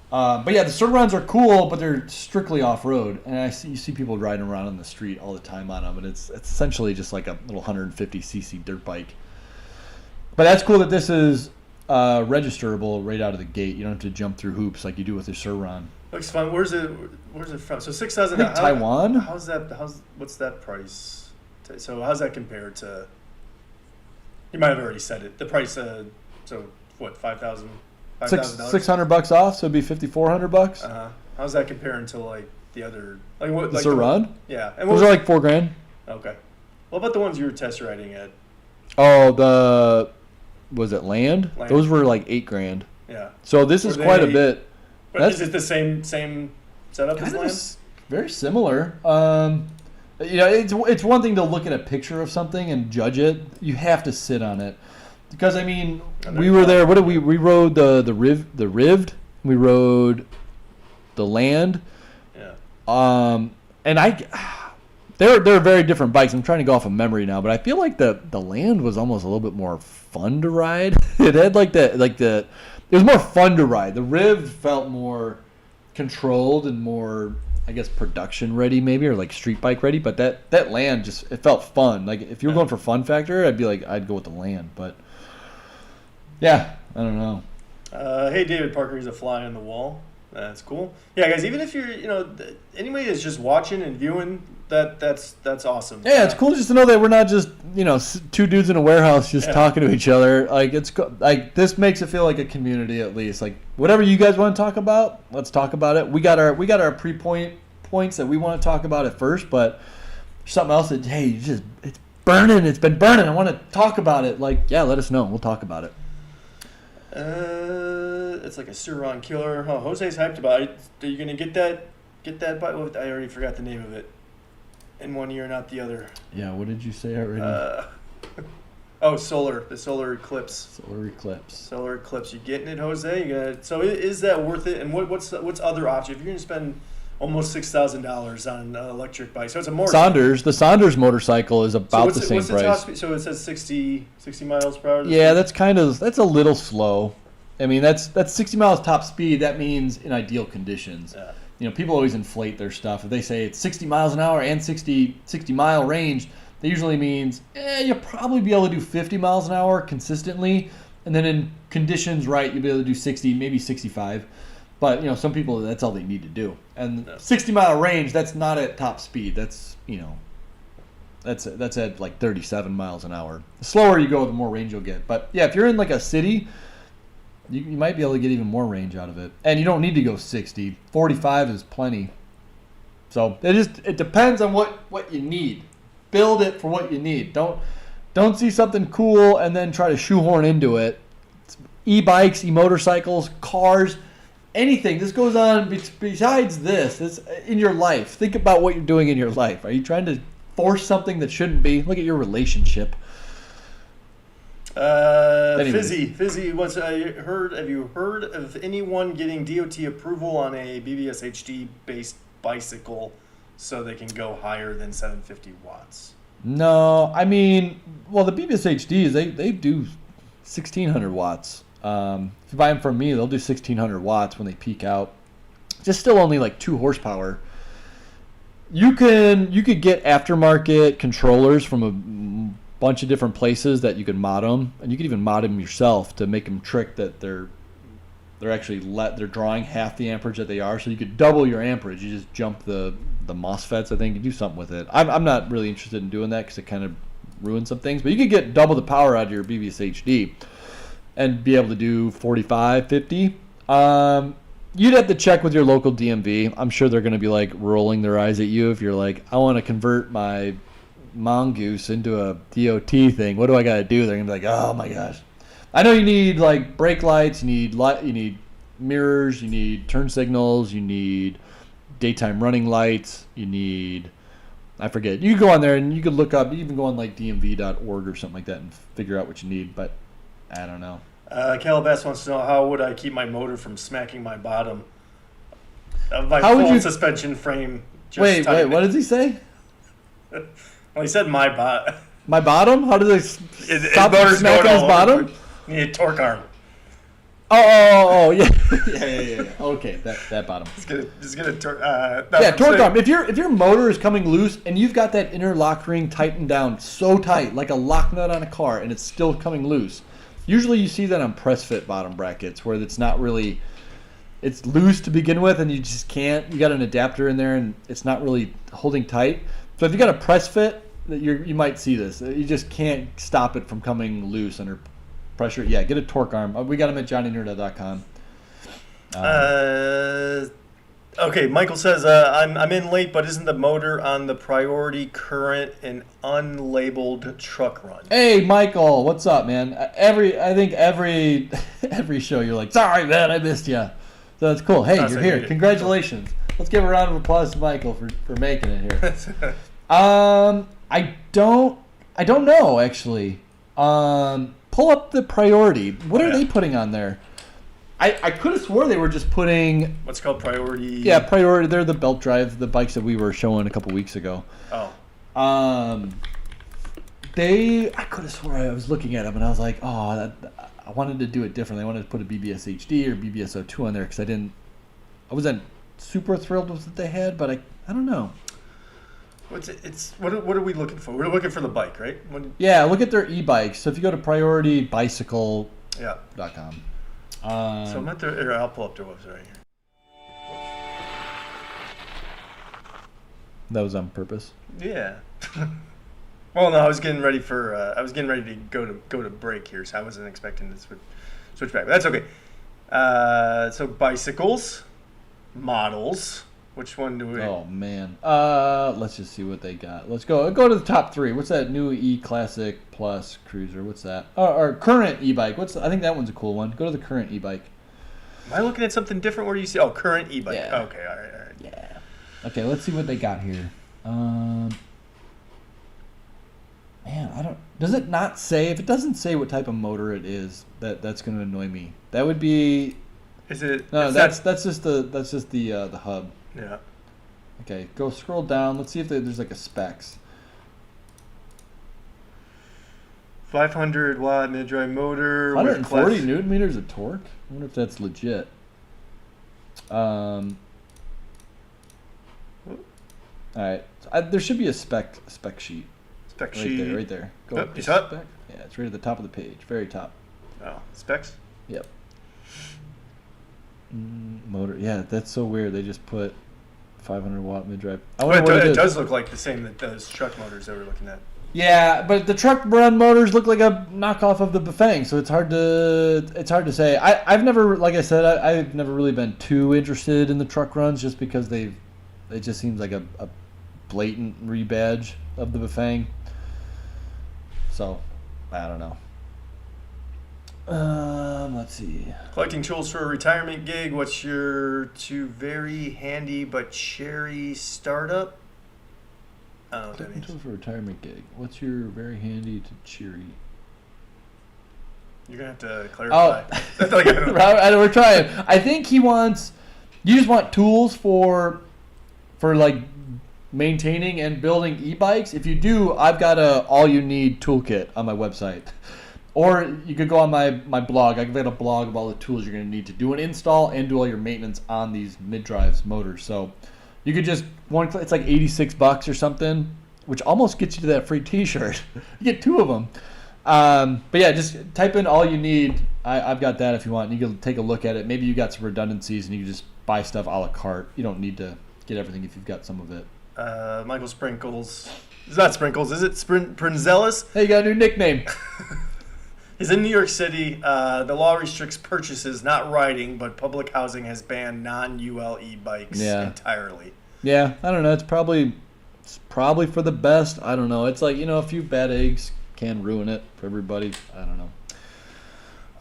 But yeah, the Surrons are cool, but they're strictly off-road, and you see people riding around on the street all the time on them, and it's essentially just like a little 150cc dirt bike. But that's cool that this is registerable right out of the gate. You don't have to jump through hoops like you do with the Surron. Looks fun. Where's it from? So 6,000. I think Taiwan. What's that price? So how's that compared to? You might have already said it. The price. So what? $5,000. $600 off, so it'd be $5,400. How's that comparing to like the other? Like what? The like Surron? Yeah. And those are like $4,000. Okay. What about the ones you were test riding at? Oh, was it Land? Those were like $8,000. Yeah. So this is quite a bit. But is it the same setup as Land? Very similar. It's one thing to look at a picture of something and judge it. You have to sit on it, because I mean, we were there. What did we rode the Rived? We rode the Land. Yeah. And they're very different bikes. I'm trying to go off of memory now, but I feel like the Land was almost a little bit more fun to ride. It had it was more fun to ride. The Rived felt more controlled and more, I guess, production ready maybe, or like street bike ready. But that Land it felt fun. Like if you were going for fun factor, I'd go with the Land. But yeah, I don't know. Hey, David Parker, he's a fly on the wall. That's cool. Yeah, guys, even if you're, anybody is just watching and viewing, that's awesome. Yeah, it's cool just to know that we're not just, two dudes in a warehouse just talking to each other. Like this makes it feel like a community at least. Like whatever you guys want to talk about, let's talk about it. We got our points that we want to talk about at first, but something else that it's burning. It's been burning. I want to talk about it. Like, yeah, let us know. We'll talk about it. It's like a Surron killer. Oh, Jose's hyped about it. Are you gonna get that bike? I already forgot the name of it. In one ear, not the other. Yeah, what did you say already? The solar eclipse. Solar Eclipse. You getting it, Jose? So is that worth it? And what's other option? If you're gonna spend almost $6,000 on an electric bike, so it's a more The Saunders motorcycle is about the same what's price. The top speed? So it says 60 miles per hour. Yeah, that's a little slow. I mean, that's 60 miles top speed. That means in ideal conditions. Yeah. People always inflate their stuff. If they say it's 60 miles an hour and 60 mile range, that usually means you'll probably be able to do 50 miles an hour consistently, and then in conditions right, you'll be able to do 60, maybe 65. But some people, that's all they need to do. And 60-mile range, that's not at top speed. That's that's at like 37 miles an hour. The slower you go, the more range you'll get. But yeah, if you're in like a city, you might be able to get even more range out of it. And you don't need to go 60. 45 is plenty. So it depends on what you need. Build it for what you need. Don't see something cool and then try to shoehorn into it. E-bikes, e-motorcycles, cars, anything. This goes on besides this. It's in your life. Think about what you're doing in your life. Are you trying to force something that shouldn't be? Look at your relationship. Fizzy. Have you heard of anyone getting DOT approval on a BBS HD based bicycle so they can go higher than 750 watts? No, I mean, well, the BBS HDs they do 1600 watts. If you buy them from me, they'll do 1600 watts when they peak out. Just still only like 2 horsepower. You could get aftermarket controllers from a bunch of different places that you could mod them, and you could even mod them yourself to make them trick that they're actually they're drawing half the amperage that they are, so you could double your amperage. You just jump the MOSFETs, I think, and do something with it. I'm not really interested in doing that because it kind of ruins some things, but you could get double the power out of your BBS HD and be able to do 45, 50. You'd have to check with your local DMV. I'm sure they're going to be like rolling their eyes at you if you're like, I want to convert my Mongoose into a DOT thing. What do I got to do? They're going to be like, oh my gosh. I know you need like brake lights, you need mirrors, you need turn signals, you need daytime running lights, you need, I forget. You can go on there and you could look up, you even go on like dmv.org or something like that and figure out what you need, but I don't know. Calabas wants to know, how would I keep my motor from smacking my bottom of my How would full you- suspension frame? Just Wait, tighten what it. does he say? Well, he said my bottom. My bottom? How does it His stop motor's smacking going his all bottom? over. You need a torque arm. Oh, yeah. yeah. Okay, that bottom. Just get a torque. Yeah, torque arm. If your motor is coming loose and you've got that inner lock ring tightened down so tight, like a lock nut on a car, and it's still coming loose, usually you see that on press fit bottom brackets where it's not really, it's loose to begin with and you just can't, you got an adapter in there and it's not really holding tight. So if you got a press fit, you might see this. You just can't stop it from coming loose under pressure. Yeah, get a torque arm. We got them at johnnynerd.com. Okay, Michael says, I'm in late, but isn't the motor on the priority current an unlabeled truck run? Hey, Michael, what's up, man? I think every show you're like, sorry, man, I missed you. So that's cool. Hey, you're here. Congratulations. Let's give a round of applause to Michael for making it here. I don't know, actually. Pull up the priority. What are they putting on there? I could have swore they were just putting... What's called priority? Yeah, priority. They're the belt drive, the bikes that we were showing a couple weeks ago. Oh. I could have swore I was looking at them and I was like, I wanted to do it differently. I wanted to put a BBS HD or BBS 02 on there because I wasn't super thrilled with what they had, but I don't know. What are we looking for? We're looking for the bike, right? Yeah, look at their e-bikes. So if you go to prioritybicycle.com. Yeah. So I'm at their. I'll pull up their website right here. That was on purpose. Yeah. Well, no, I was getting ready to go to break here, so I wasn't expecting to switch back. But that's okay. So bicycles, models. Which one do we? Oh man. Let's just see what they got. Let's go to the top three. What's that new E Classic Plus Cruiser? What's that? Or current e-bike. I think that one's a cool one. Go to the current e-bike. Am I looking at something different? Where do you see? Oh, current e-bike. Yeah. Okay, all right. Yeah. Okay, let's see what they got here. Man, does it not say? If it doesn't say what type of motor it is, that's going to annoy me. That would be. Is it? No, that's just the hub. Yeah. Okay, go scroll down. Let's see if there's like a specs. 500 watt mid-drive motor. 140 newton meters of torque. I wonder if that's legit. All right, there should be a spec sheet. Spec sheet. Right there. Go Oh, up to you saw it? spec. Yeah, it's right at the top of the page, very top. Oh, specs. Yep. Motor. Yeah, that's so weird. They just put 500 watt mid drive. But it does look like the same that those truck motors that we're looking at. Yeah, but the truck run motors look like a knockoff of the Bafang, so it's hard to say. I've never, like I said, I've never really been too interested in the truck runs just because it just seems like a blatant rebadge of the Bafang. So, I don't know. Let's see. Collecting tools for a retirement gig. What's your two very handy but cherry startup? I don't know what that Collecting means. tools for a retirement gig. What's your very handy to cheery? You're going to have to clarify. Oh, Like, I don't know. we're trying. I think he wants. You just want tools for like maintaining and building e-bikes. If you do, I've got a all you need toolkit on my website. Or you could go on my blog. I've got a blog of all the tools you're going to need to do an install and do all your maintenance on these mid-drives motors. So you could just it's like $86 or something, which almost gets you to that free T-shirt. You get two of them. But yeah, just type in all you need. I've got that if you want. You can take a look at it. Maybe you got some redundancies and you can just buy stuff a la carte. You don't need to get everything if you've got some of it. Michael Sprinkles. It's not Sprinkles, is it? Prinzelis? Hey, you got a new nickname. He's in New York City. The law restricts purchases, not riding, but public housing has banned non-UL e-bikes entirely. Yeah, I don't know. It's probably for the best. I don't know. It's like, a few bad eggs can ruin it for everybody. I don't know.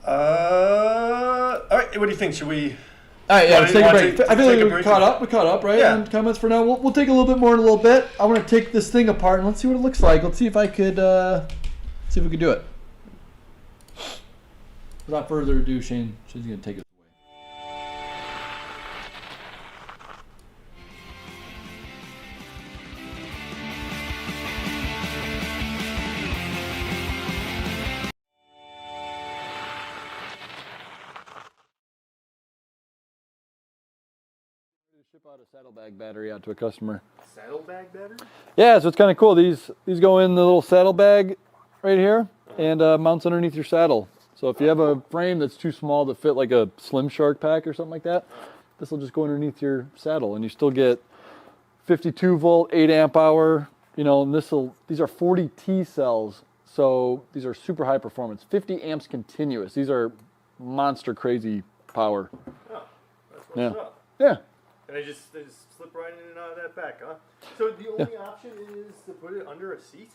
All right. What do you think? Should we? All right, yeah, let's take a break. I feel like we caught up, right? Yeah. On comments for now. We'll take a little bit more in a little bit. I want to take this thing apart and let's see what it looks like. Let's see if I could, see if we could do it. Without further ado, Shane's going to take it away. Ship out a saddlebag battery out to a customer. Saddlebag battery? Yeah, so it's kind of cool. These go in the little saddlebag right here and mounts underneath your saddle. So if you have a frame that's too small to fit like a Slim Shark pack or something like that, this will just go underneath your saddle and you still get 52 volt, 8 amp hour, you know, and these are 40 T cells. So these are super high performance, 50 amps continuous. These are monster crazy power. Oh, that's what's up. Yeah. And they just slip right in and out of that back, huh? So the only option is to put it under a seat?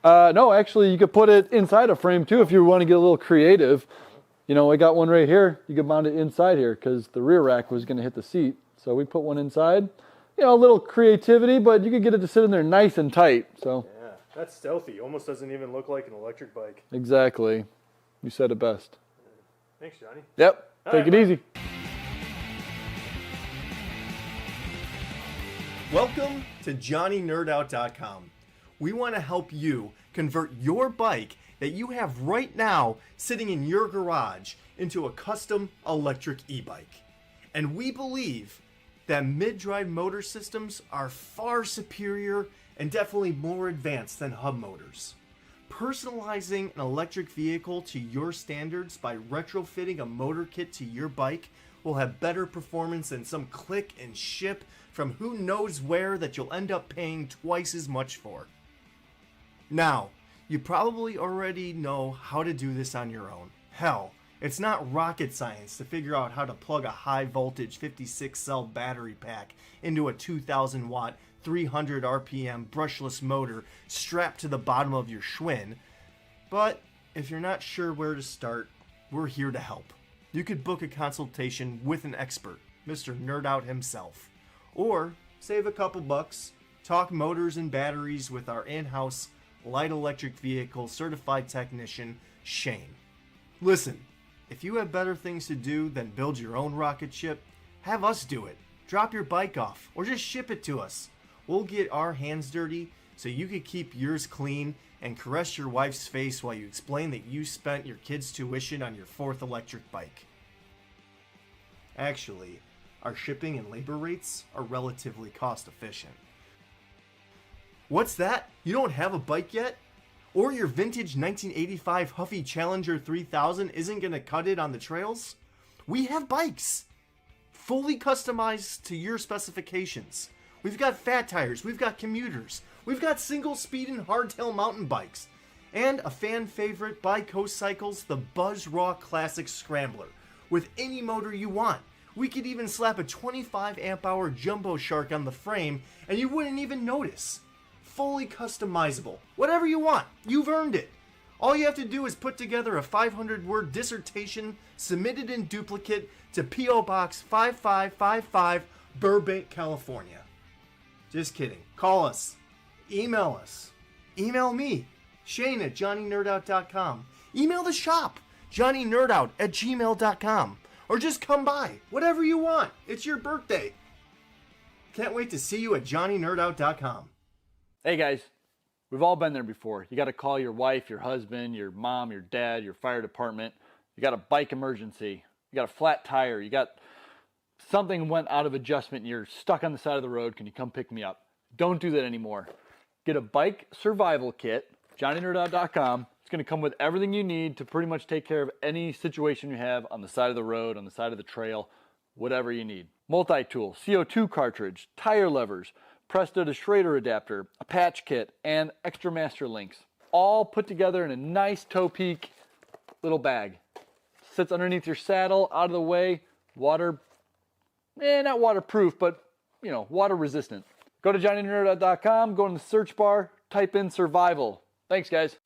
No, actually, you could put it inside a frame too if you want to get a little creative. You know, I got one right here. You could mount it inside here because the rear rack was going to hit the seat. So we put one inside. You know, a little creativity, but you could get it to sit in there nice and tight. So yeah, that's stealthy. Almost doesn't even look like an electric bike. Exactly. You said it best. Thanks, Johnny. Yep. Take it easy. Welcome to JohnnyNerdOut.com. We want to help you convert your bike that you have right now sitting in your garage into a custom electric e-bike. And we believe that mid-drive motor systems are far superior and definitely more advanced than hub motors. Personalizing an electric vehicle to your standards by retrofitting a motor kit to your bike will have better performance than some click and ship from who knows where that you'll end up paying twice as much for. Now, you probably already know how to do this on your own. Hell, it's not rocket science to figure out how to plug a high voltage 56 cell battery pack into a 2000 watt 300 RPM brushless motor strapped to the bottom of your Schwinn. But if you're not sure where to start, we're here to help. You could book a consultation with an expert, Mr. Nerd Out himself. Or save a couple bucks, talk motors and batteries with our in-house light electric vehicle certified technician, Shane. Listen, if you have better things to do than build your own rocket ship, have us do it. Drop your bike off or just ship it to us. We'll get our hands dirty so you can keep yours clean and caress your wife's face while you explain that you spent your kid's tuition on your 4th electric bike. Actually, our shipping and labor rates are relatively cost efficient. What's that? You don't have a bike yet? Or your vintage 1985 Huffy Challenger 3000 isn't going to cut it on the trails? We have bikes! Fully customized to your specifications. We've got fat tires, we've got commuters, we've got single speed and hardtail mountain bikes, and a fan favorite by Coast Cycles, the Buzz Raw Classic Scrambler, with any motor you want. We could even slap a 25 amp hour Jumbo Shark on the frame and you wouldn't even notice. Fully customizable. Whatever you want, you've earned it. All you have to do is put together a 500-word dissertation submitted in duplicate to P.O. Box 5555, Burbank, California. Just kidding. Call us. Email us. Email me, Shane at JohnnyNerdOut.com. Email the shop, JohnnyNerdOut@gmail.com. Or just come by. Whatever you want. It's your birthday. Can't wait to see you at JohnnyNerdOut.com. Hey guys, we've all been there before. You got to call your wife, your husband, your mom, your dad, your fire department. You got a bike emergency. You got a flat tire. You got something went out of adjustment and you're stuck on the side of the road. Can you come pick me up? Don't do that anymore. Get a bike survival kit, JohnnyNerdOut.com. It's going to come with everything you need to pretty much take care of any situation you have on the side of the road, on the side of the trail, whatever you need. Multi-tool, CO2 cartridge, tire levers, Presto to Schrader adapter, a patch kit, and extra master links. All put together in a nice toe peak little bag. Sits underneath your saddle, out of the way, not waterproof, but water resistant. Go to JohnnyNerdOut.com, go in the search bar, type in survival. Thanks guys.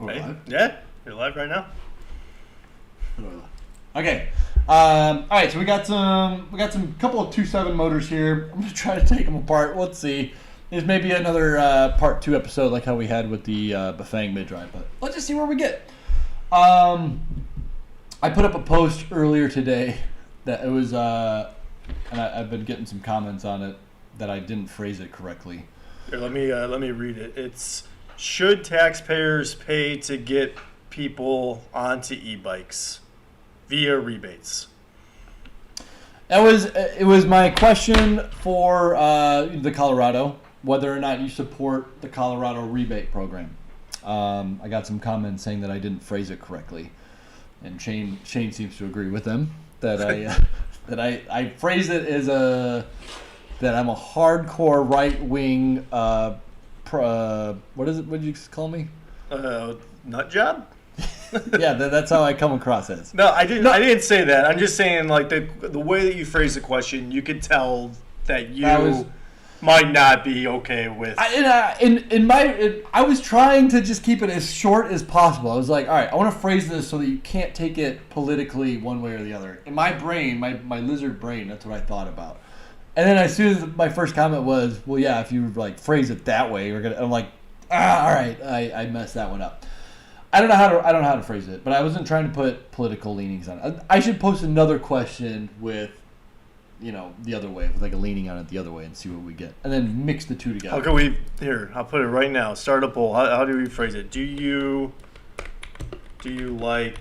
Hey, live? yeah, you're live right now. Okay. All right. So we got some couple of 2.7 motors here. I'm gonna try to take them apart. Let's see. There's maybe another part 2 episode like how we had with the Bafang mid drive, but let's just see where we get. I put up a post earlier today that it was, and I've been getting some comments on it that I didn't phrase it correctly. Here, let me read it. It's, should taxpayers pay to get people onto e-bikes via rebates? It was my question for the Colorado, whether or not you support the Colorado rebate program. I got some comments saying that I didn't phrase it correctly, and Shane seems to agree with them that I phrased it as that I'm a hardcore right wing. What is it? What did you call me? Nut job? Yeah, that's how I come across as. No, I didn't say that. I'm just saying, like, the way that you phrase the question, you could tell that you might not be okay with. I was trying to just keep it as short as possible. I was like, all right, I want to phrase this so that you can't take it politically one way or the other. In my brain, my lizard brain, that's what I thought about. And then as soon as my first comment was, well, yeah, if you like phrase it that way, I'm like, all right, I messed that one up. I don't know how to phrase it, but I wasn't trying to put political leanings on it. I should post another question with, the other way, with like a leaning on it the other way, and see what we get, and then mix the two together. How can we? Here, I'll put it right now. Start a poll. How do we phrase it? Do you like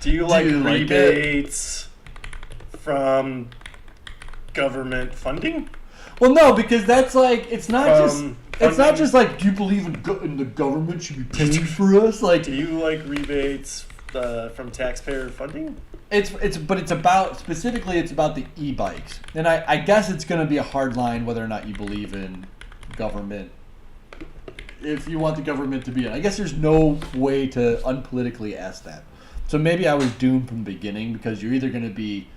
rebates from government funding? Well, no, because that's like it's not just like, do you believe in the government should be paying for us? Like, do you like rebates from taxpayer funding? It's about the e-bikes, and I guess it's going to be a hard line whether or not you believe in government. If you want the government to be in, I guess there's no way to unpolitically ask that. So maybe I was doomed from the beginning, because you're either going to be,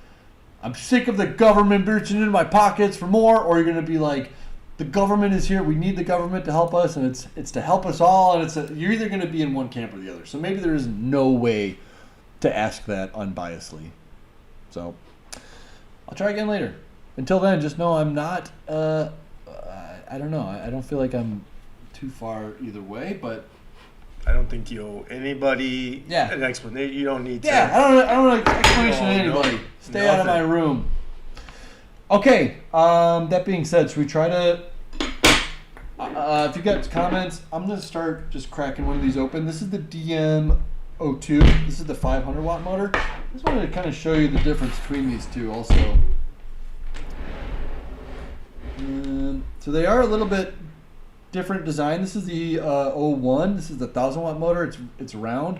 I'm sick of the government reaching into my pockets for more, or you're going to be like, the government is here, we need the government to help us, and it's to help us all, and you're either going to be in one camp or the other. So maybe there is no way to ask that unbiasedly. So I'll try again later. Until then, just know I'm not, I don't know, I don't feel like I'm too far either way, but I don't think you owe anybody an explanation. You don't need to. Yeah, I don't want an explanation to anybody. Stay out of my room. Okay, that being said, should we try to, if you got comments, I'm going to start just cracking one of these open. This is the DM02. This is the 500 watt motor. I just wanted to kind of show you the difference between these two also. So they are a little bit different design. This is the 01. This is the 1,000 watt motor. It's round.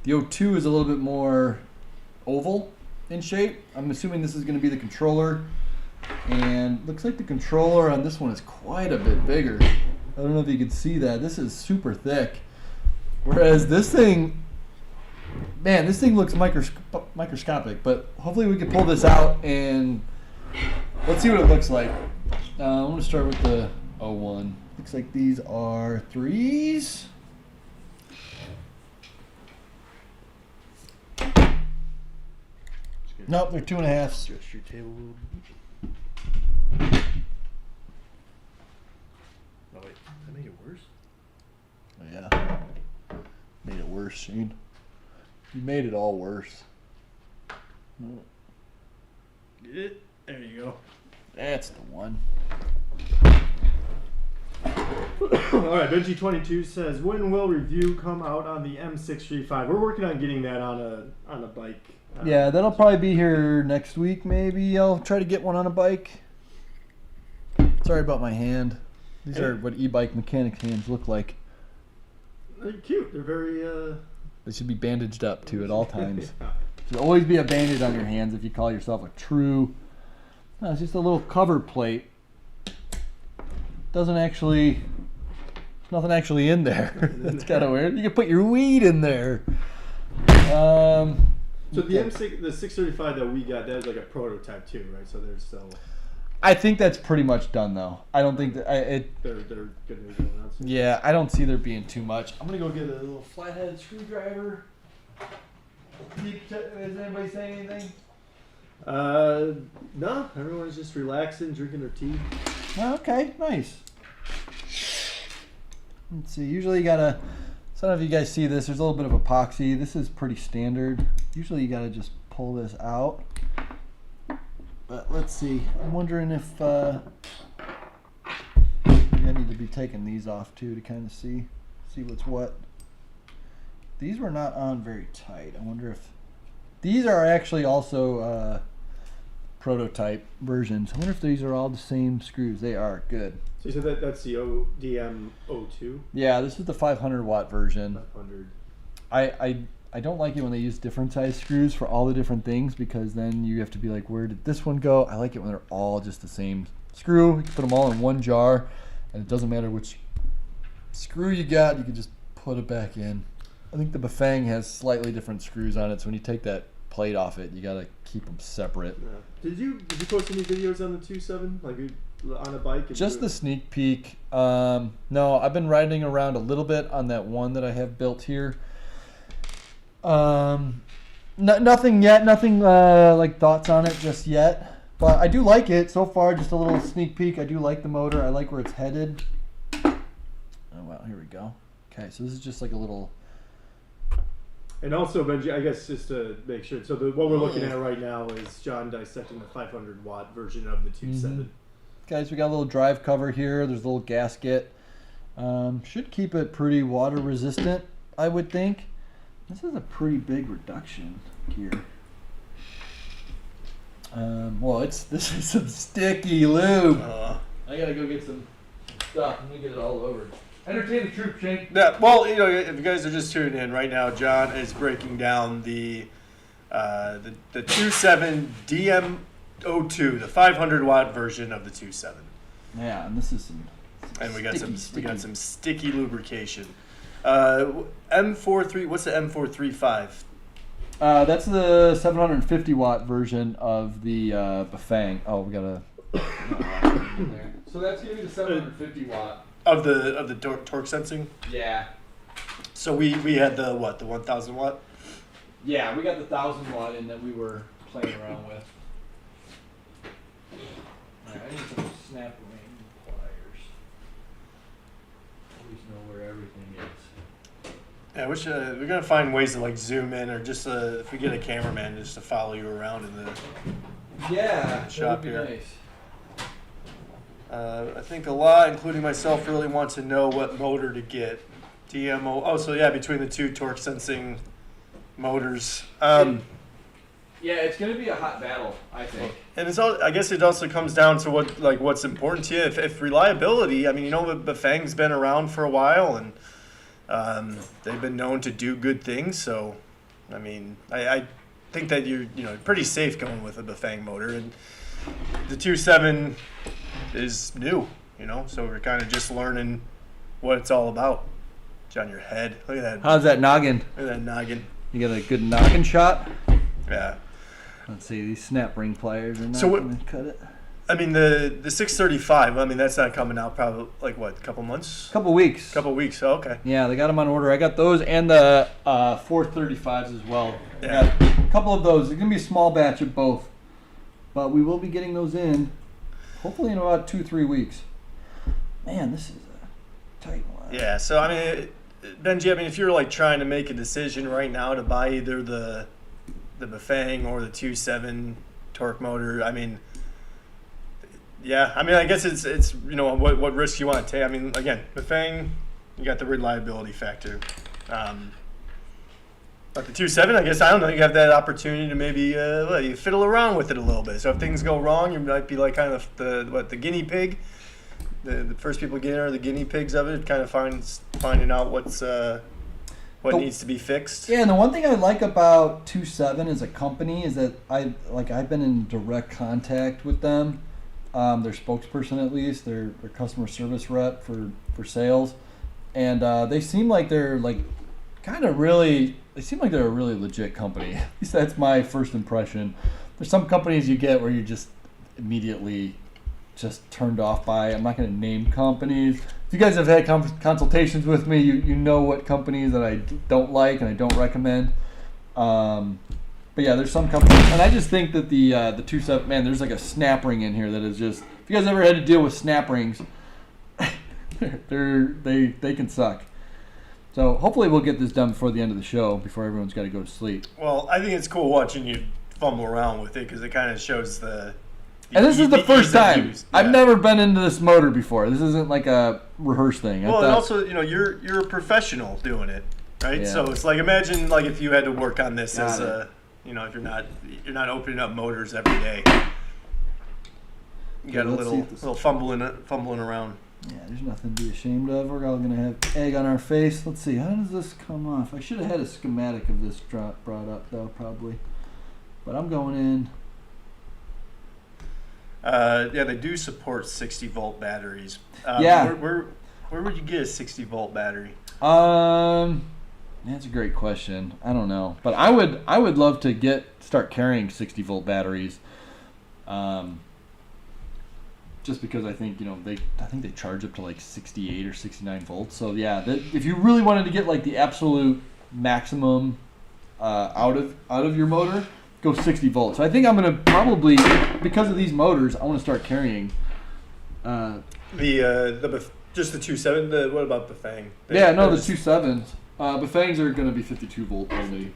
The 02 is a little bit more oval in shape. I'm assuming this is going to be the controller. And looks like the controller on this one is quite a bit bigger. I don't know if you can see that. This is super thick. Whereas this thing, man, this thing looks microscopic. But hopefully we can pull this out and let's see what it looks like. I'm going to start with the 01. Looks like these are 3s. Nope, they're 2.5s. Stretch your table a little bit. Oh wait, did that make it worse? Oh, yeah. Made it worse, Shane. You made it all worse. Get it? There you go. That's the one. All right, Benji22 says, when will review come out on the M635? We're working on getting that on a bike. Yeah, that'll probably be here next week, maybe. I'll try to get one on a bike. Sorry about my hand. These are what e-bike mechanics' hands look like. They're cute. They're very... They should be bandaged up, too, at all times. Should always be a bandage on your hands if you call yourself a true... No, it's just a little cover plate. Doesn't actually... Nothing actually in there. That's kind of weird. You can put your weed in there. So the 635 that we got, that was like a prototype too, right? So there's still... I think that's pretty much done though. I don't think that They're good news announcement. Yeah, I don't see there being too much. I'm gonna go get a little flathead screwdriver. Is anybody saying anything? No, everyone's just relaxing, drinking their tea. Okay, nice. Let's see. Usually you gotta. Some of you guys see this. There's a little bit of epoxy. This is pretty standard. Usually you gotta just pull this out. But let's see. I'm wondering if maybe I need to be taking these off too to kind of see what's what. These were not on very tight. I wonder if these are actually also prototype versions. I wonder if these are all the same screws. They are. Good. So you said that's the DM02? Yeah, this is the 500 watt version. 500. I don't like it when they use different size screws for all the different things, because then you have to be like, where did this one go? I like it when they're all just the same screw. You can put them all in one jar, and it doesn't matter which screw you got. You can just put it back in. I think the Bafang has slightly different screws on it, so when you take that plate off it, you gotta keep them separate. Yeah. Did you post any videos on the 2.7, like on a bike? Just the sneak peek. No, I've been riding around a little bit on that one that I have built here. Nothing yet. Nothing like thoughts on it just yet. But I do like it so far. Just a little sneak peek. I do like the motor. I like where it's headed. Oh wow, here we go. Okay, so this is just like a little. And also, Benji, I guess just to make sure, so what we're looking at right now is John dissecting the 500 watt version of the 2.7. Guys, we got a little drive cover here. There's a little gasket. Should keep it pretty water resistant, I would think. This is a pretty big reduction here. Well, this is some sticky lube. I gotta go get some stuff. Let me get it all over. Entertain the troop, Shane. Yeah, well, if you guys are just tuning in right now, John is breaking down the 2.7 DM02, the 500 watt version of the 2.7. Yeah, and this is some and we got sticky. we got some sticky lubrication. M43. What's the M435? That's the 750 watt version of the Bafang. Oh, we gotta. So that's gonna be the 750 watt Of the torque sensing. Yeah. So we had the 1,000 watt. Yeah, we got the 1,000 watt in that we were playing around with. Alright, I need some snap ring pliers. At least know where everything is. Yeah, I wish we're gonna find ways to like zoom in, or just if we get a cameraman just to follow you around in the shop that'd be here. nice. I think a lot, including myself, really want to know what motor to get. DMO. Oh, so yeah, between the two torque sensing motors. Yeah, it's gonna be a hot battle, I think. And I guess it also comes down to what's important to you. If reliability, I mean, Bafang's been around for a while, and they've been known to do good things. So, I mean, I think that you're pretty safe going with a Bafang motor, and the 2.7 is new, so we're kind of just learning what it's all about. It's on your head. Look at that. How's that noggin? Look at that noggin. You got a good noggin shot? Yeah. Let's see, these snap ring pliers are not So going to cut it. I mean, the 635, I mean, that's not coming out probably, a couple months? Couple weeks. Couple weeks, oh, okay. Yeah, they got them on order. I got those and the 435s as well. Yeah. I got a couple of those. It's going to be a small batch of both. But we will be getting those in hopefully in about 2-3 weeks. Man, this is a tight one. Yeah, so I mean, Benji, if you're trying to make a decision right now to buy either the Bafang or the 2.7 torque motor, I mean, yeah, I guess it's what risk you want to take. I mean, again, Bafang, you got the reliability factor. But the 2.7, I guess, I don't know, you have that opportunity to maybe you fiddle around with it a little bit. So if things go wrong, you might be kind of the guinea pig. The first people get are the guinea pigs of it, kind of finding out what needs to be fixed. Yeah, and the one thing I like about 2.7 as a company is that I've been in direct contact with them. Their spokesperson, at least, their customer service rep for sales, and they seem like they're They seem like they're a really legit company. At least that's my first impression. There's some companies you get where you just immediately just turned off by. I'm not going to name companies. If you guys have had consultations with me, you know what companies that I don't like and I don't recommend. But yeah, there's some companies, and I just think that the ToSeven, man, there's like a snap ring in here that is just. If you guys ever had to deal with snap rings, they can suck. So hopefully we'll get this done before the end of the show, before everyone's got to go to sleep. Well, I think it's cool watching you fumble around with it because it kind of shows the and this is the first time. Yeah. I've never been into this motor before. This isn't like a rehearse thing. Well, and also, you're a professional doing it, right? Yeah. So it's like, imagine like if you had to work on this as a, if you're not opening up motors every day. You got a little fumbling around. Yeah, there's nothing to be ashamed of. We're all gonna have egg on our face. Let's see, how does this come off? I should have had a schematic of this brought up though, probably. But I'm going in. Yeah, they do support 60-volt batteries. Yeah. Where would you get a 60-volt battery? That's a great question. I don't know, but I would love to start carrying 60-volt batteries. Just because I think they charge up to like 68 or 69 volts. So yeah, if you really wanted to get like the absolute maximum out of your motor, go 60 volts. So I think I'm gonna probably, because of these motors, I want to start carrying just the ToSeven. What about Bafang? The ToSevens. Bafangs are gonna be 52 volt only.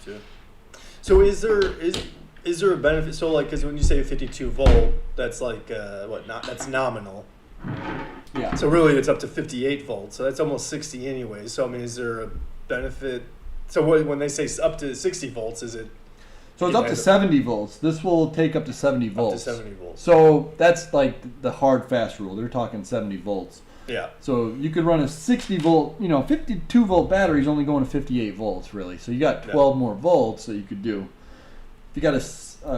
So is there a benefit? So like, because when you say 52 volt, that's like that's nominal. Yeah. So really, it's up to 58 volts. So that's almost 60 anyway. So I mean, is there a benefit? So when they say up to 60 volts, is it? So it's up to 70 volts. This will take up to 70 volts. Up to 70 volts. So that's like the hard fast rule. They're talking 70 volts. Yeah. So you could run a 60 volt, 52 volt battery is only going to 58 volts really. So you got 12 more volts that you could do. If you got a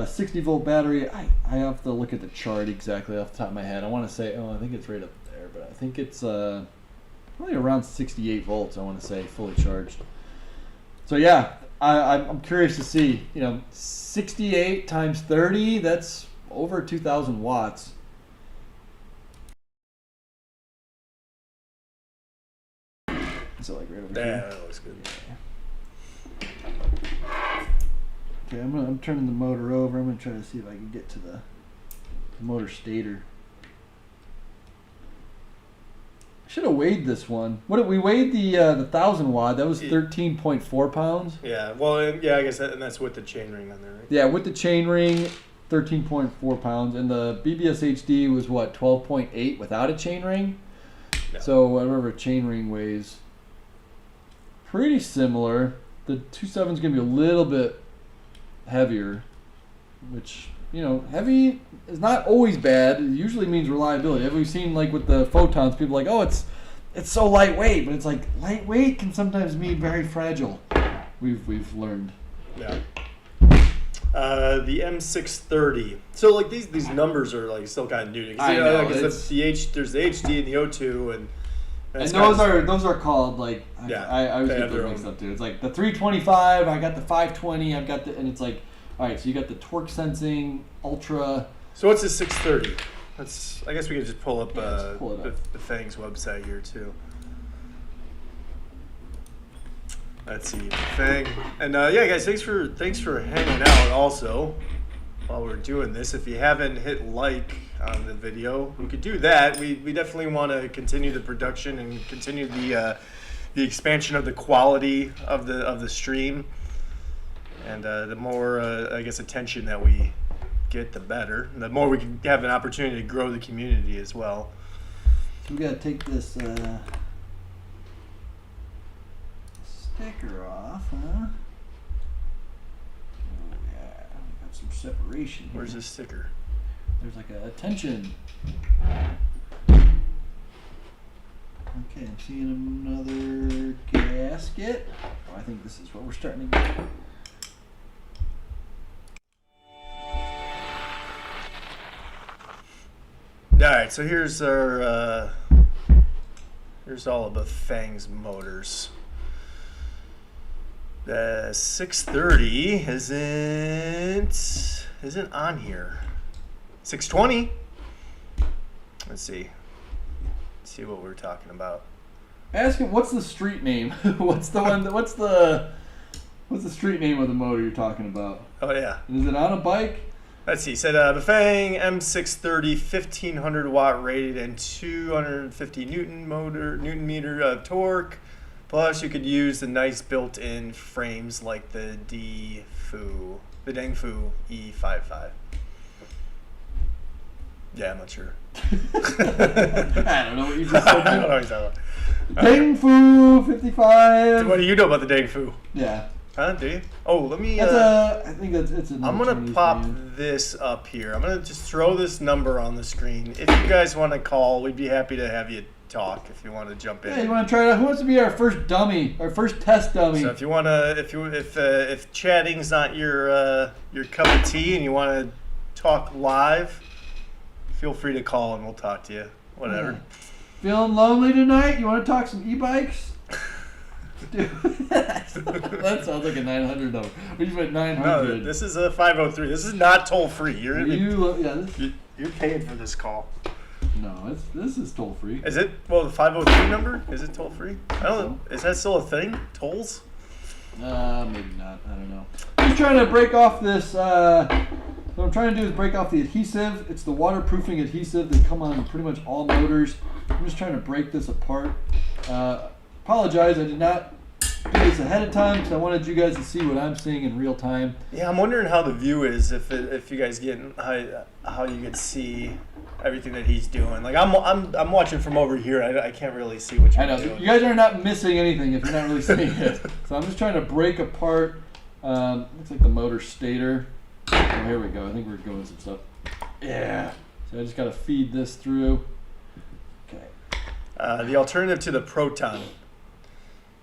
60 volt battery, I have to look at the chart exactly off the top of my head. I want to say, I think it's right up there, but I think it's probably around 68 volts. I want to say fully charged. So yeah, I'm curious to see. 68 times 30, that's over 2,000 watts. So like right over here. Yeah, that looks good. Okay, I'm turning the motor over. I'm gonna try to see if I can get to the motor stator. Should have weighed this one. We weighed the 1,000 watt. That was 13.4 pounds. Yeah. Well, I guess that's with the chainring on there, right? Yeah, with the chainring, 13.4 pounds, and the BBS HD was 12.8 without a chainring. Yeah. So whatever a chainring weighs, pretty similar. The ToSeven's gonna be a little bit heavier, which heavy is not always bad. It usually means reliability. Have we seen like with the photons, people are like, oh, it's so lightweight, but it's like lightweight can sometimes mean very fragile. We've learned. Yeah. The M630. So like these numbers are like still kind of new. I know. There's the HD and the O2 and those are called like I always get those mixed up too. It's like the 325. I got the 520. I've got and it's like. All right, so you got the torque sensing ultra. So what's the 630? I guess we could just pull up the Fang's website here too. Let's see, Fang, and guys, thanks for hanging out. Also, while we're doing this, if you haven't hit like on the video, we could do that. We definitely want to continue the production and continue the expansion of the quality of the stream. And the more, attention that we get, the better. And the more we can have an opportunity to grow the community as well. So we got to take this sticker off, huh? Oh, yeah. We got some separation here. Where's the sticker? There's like a tension. Okay, I'm seeing another gasket. Oh, I think this is what we're starting to get. All right, so here's our here's all of the Fang's motors. The 630 isn't on here. 620. Let's see. Let's see what we're talking about. Ask him what's the street name. What's the street name of the motor you're talking about? Oh yeah. Is it on a bike? Let's see. It said Bafang M630 1500 watt rated and 250 newton meter of torque. Plus, you could use the nice built-in frames like the Dengfu E55. Yeah, I'm not sure. I don't know what you just said. I don't know what he's talking about. Dengfu 55. What do you know about the Dengfu? Yeah. Huh? Do you? Oh, let me. I think it's. I'm gonna pop this up here. I'm gonna just throw this number on the screen. If you guys want to call, we'd be happy to have you talk. If you want to jump in. Yeah, you want to try it out? Who wants to be our first dummy? Our first test dummy? So if you want to, if chatting's not your cup of tea and you want to talk live, feel free to call and we'll talk to you. Whatever. Yeah. Feeling lonely tonight? You want to talk some e-bikes? Dude, that sounds like a 900 number. We just went 900. No, this is a 503. This is not toll free. You're paying for this call. No, this is toll free. Is it? Well, the 503 number, is it toll free? I don't know. Is that still a thing? Tolls? Maybe not. I don't know. I'm just trying to break off this. What I'm trying to do is break off the adhesive. It's the waterproofing adhesive that come on pretty much all motors. I'm just trying to break this apart. Apologize, I did not do this ahead of time because I wanted you guys to see what I'm seeing in real time. Yeah, I'm wondering how the view is if you guys get how you could see everything that he's doing. Like I'm watching from over here. I can't really see what you're doing. You guys are not missing anything if you're not really seeing it. So I'm just trying to break apart. Looks like the motor stator. Oh, here we go. I think we're doing some stuff. Yeah. So I just got to feed this through. Okay. The alternative to the Proton.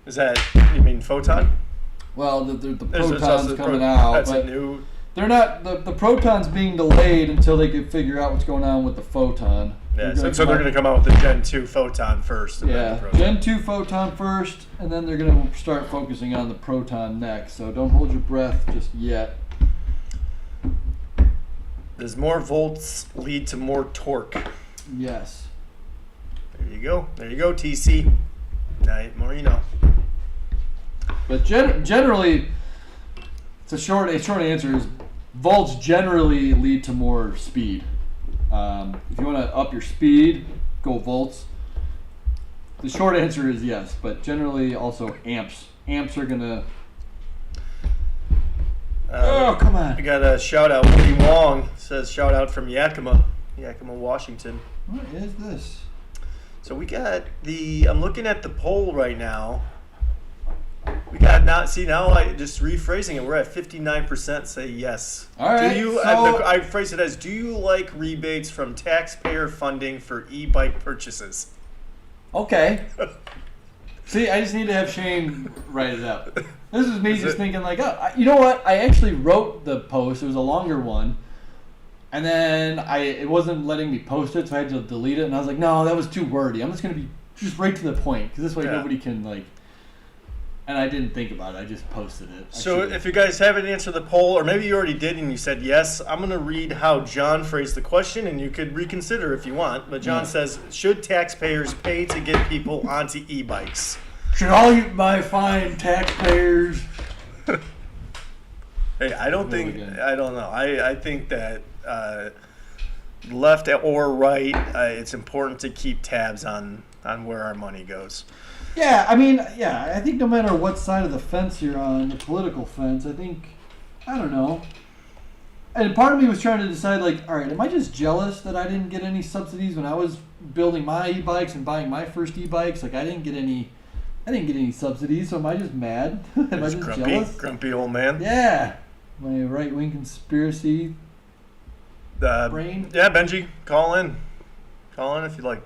Is that, you mean Photon? Well, the Proton's coming out. That's but a new... They're not, the Proton's being delayed until they can figure out what's going on with the Photon. Yeah, so they're going to come out with the Gen 2 Photon first. And yeah, then the Proton. Gen 2 Photon first, and then they're going to start focusing on the Proton next. So don't hold your breath just yet. Does more volts lead to more torque? Yes. There you go. There you go, TC. Night, more you know. But generally, it's a short answer is volts generally lead to more speed. If you want to up your speed, go volts. The short answer is yes, but generally also amps. Amps are gonna. Oh, come on! We got a shout out. Woody Wong says shout out from Yakima, Washington. What is this? So we got I'm looking at the poll right now. We got now I just rephrasing it. We're at 59% say yes. All right. I phrase it as, do you like rebates from taxpayer funding for e-bike purchases? Okay. See, I just need to have Shane write it up. This is me thinking like, oh, you know what? I actually wrote the post. It was a longer one. And then it wasn't letting me post it, so I had to delete it. And I was like, no, that was too wordy. I'm just going to be just right to the point, because this way nobody can, like... And I didn't think about it. I just posted it. So if you guys haven't answered the poll, or maybe you already did and you said yes, I'm going to read how John phrased the question, and you could reconsider if you want. But John says, should taxpayers pay to get people onto e-bikes? Should all my fine taxpayers... Hey, I don't know. I think that left or right, it's important to keep tabs on where our money goes. Yeah, I think no matter what side of the fence you're on, the political fence, I don't know. And part of me was trying to decide, like, all right, am I just jealous that I didn't get any subsidies when I was building my e-bikes and buying my first e-bikes? Like, I didn't get any subsidies, so am I just mad? Am I just jealous? Grumpy old man. Yeah. My right-wing conspiracy brain. Yeah, Benji, call in. Call in if you'd like.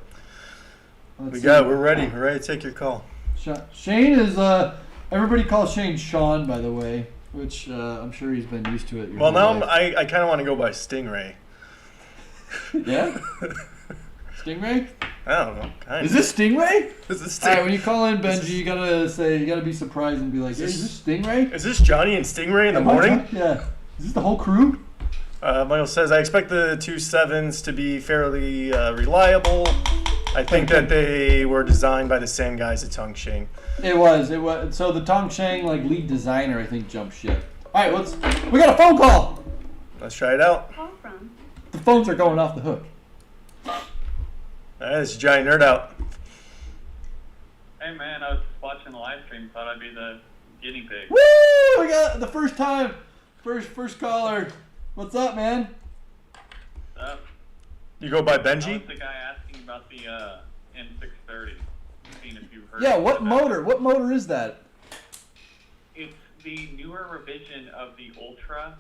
We're ready. We're ready to take your call. Shane is, everybody calls Shane Sean, by the way, which I'm sure he's been used to it. Well, now I kind of want to go by Stingray. Yeah? Stingray? I don't know. Kinda. Is this Stingray? This is Stingray. All right, when you call in Benji, you gotta be surprised and be like, hey, is this Stingray? Is this Johnny and Stingray in the morning? Yeah. Is this the whole crew? Michael says, I expect the 2.7s to be fairly reliable. I think that they were designed by the same guys at Tongsheng. It was. So the Tongsheng lead designer, I think, jumped ship. All right, we got a phone call. Let's try it out. Call from. The phones are going off the hook. All right, this is Giant Nerd Out. Hey man, I was watching the live stream, thought I'd be the guinea pig. Woo! We got the first time. First caller. What's up, man? What's up? You go by I Benji? was the guy asking about the M630. Seeing if you've heard Yeah, about what that. motor? What motor is that? It's the newer revision of the Ultra.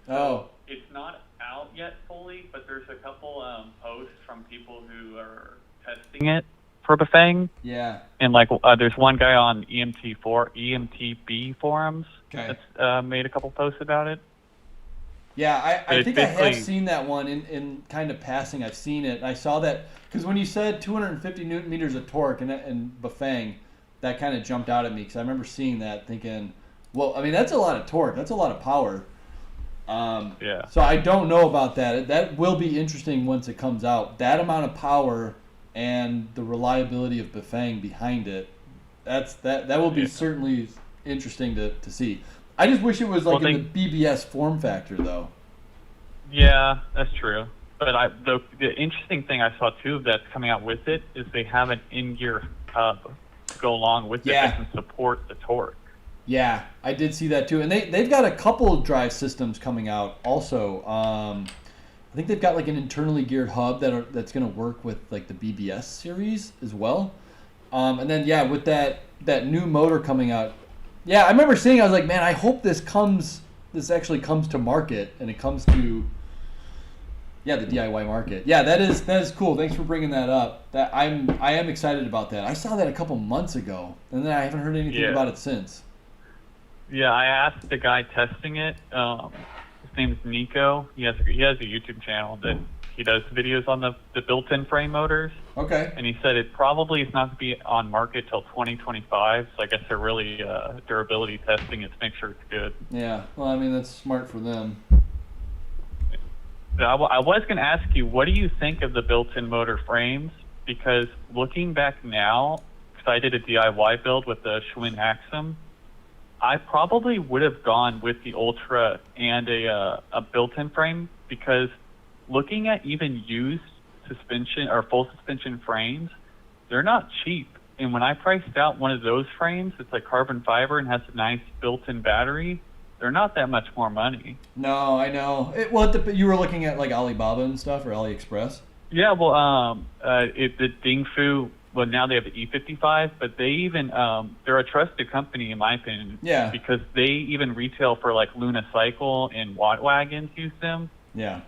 Oh. It's not out yet fully, but there's a couple posts from people who are testing it for Bafang. Yeah. And there's one guy on EMTB forums Okay. that's made a couple posts about it. Yeah, I It's think I have basically- seen that one in kind of passing. I've seen it. I saw that because when you said 250 newton meters of torque and Bafang, that kind of jumped out at me because I remember seeing that thinking, well, I mean, that's a lot of torque. That's a lot of power. Yeah. So I don't know about that. That will be interesting once it comes out. That amount of power and the reliability of Bafang behind it, that will be certainly interesting to see. I just wish it was in the BBS form factor, though. Yeah, that's true. But the interesting thing I saw too that's coming out with it is they have an in-gear hub to go along with it that can support the torque. Yeah, I did see that too, and they've got a couple of drive systems coming out also. I think they've got an internally geared hub that's going to work with the BBS series as well. And then with that new motor coming out. Yeah, I remember seeing. I was like, man, I hope this actually comes to market and it comes to the DIY market. Yeah, that is cool. Thanks for bringing that up. I am excited about that. I saw that a couple months ago, and then I haven't heard anything about it since. Yeah, I asked the guy testing it. His name's Nico. He has a YouTube channel that he does videos on the built-in frame motors. Okay. And he said it probably is not to be on market till 2025. So I guess they're really durability testing it to make sure it's good. Yeah. Well, I mean that's smart for them. I was going to ask you, what do you think of the built-in motor frames? Because looking back now, because I did a DIY build with the Schwinn Axum, I probably would have gone with the Ultra and a built-in frame because looking at even used suspension or full suspension frames, they're not cheap. And when I priced out one of those frames, it's carbon fiber and has a nice built-in battery, they're not that much more money. No, I know. You were looking at Alibaba and stuff or AliExpress? Yeah, well, the Dingfu, well, now they have the E55, but they even, they're a trusted company in my opinion. Yeah. Because they even retail for Luna Cycle and Watt Wagons use them. Yeah.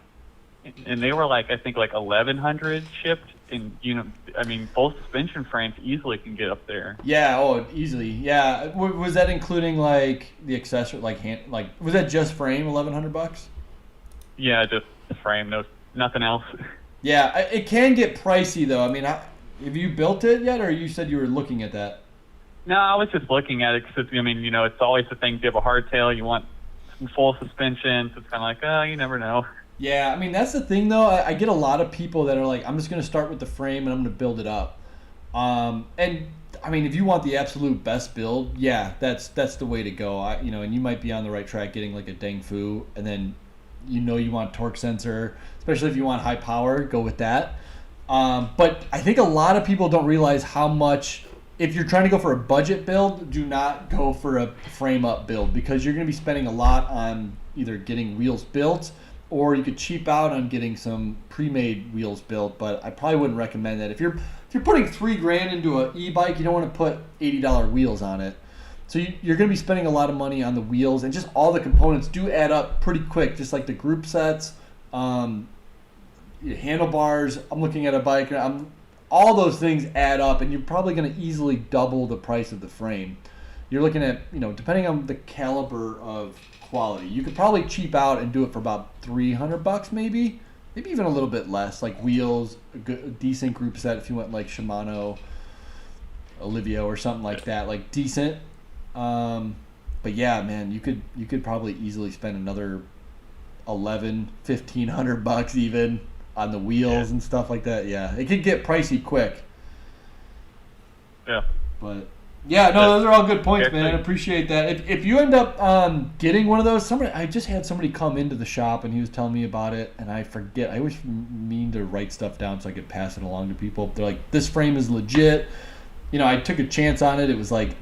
And they were I think 1,100 shipped. And, full suspension frames easily can get up there. Yeah, easily. Yeah. Was that including the accessory, was that just frame, $1,100? Yeah, just the frame, nothing else. Yeah, it can get pricey though. I mean, have you built it yet, or you said you were looking at that? No, I was just looking at it because, it's always the thing. If you have a hardtail, you want some full suspension. So it's kind of you never know. Yeah, I mean, that's the thing, though. I get a lot of people that are I'm just going to start with the frame and I'm going to build it up. And, I mean, if you want the absolute best build, yeah, that's the way to go. And you might be on the right track getting a Dengfu, and then you want torque sensor, especially if you want high power, go with that. But I think a lot of people don't realize how much, if you're trying to go for a budget build, do not go for a frame-up build because you're going to be spending a lot on either getting wheels built or you could cheap out on getting some pre-made wheels built, but I probably wouldn't recommend that. If you're putting $3,000 into an e-bike, you don't want to put $80 wheels on it. So you're going to be spending a lot of money on the wheels, and just all the components do add up pretty quick, just like the group sets, handlebars. I'm looking at a bike. All those things add up, and you're probably going to easily double the price of the frame. You're looking at, depending on the caliber of quality, you could probably cheap out and do it for about $300 maybe even a little bit less, like wheels, a decent group set if you went Shimano, Olivia or something like that, decent. But yeah, man, you could probably easily spend another $1,500 even on the wheels and stuff like that. Yeah, it could get pricey quick. Yeah. But yeah, no, those are all good points, man. I appreciate that. If you end up getting one of those, I just had somebody come into the shop and he was telling me about it, and I forget. I always mean to write stuff down so I could pass it along to people. They're like, "This frame is legit." I took a chance on it. It was like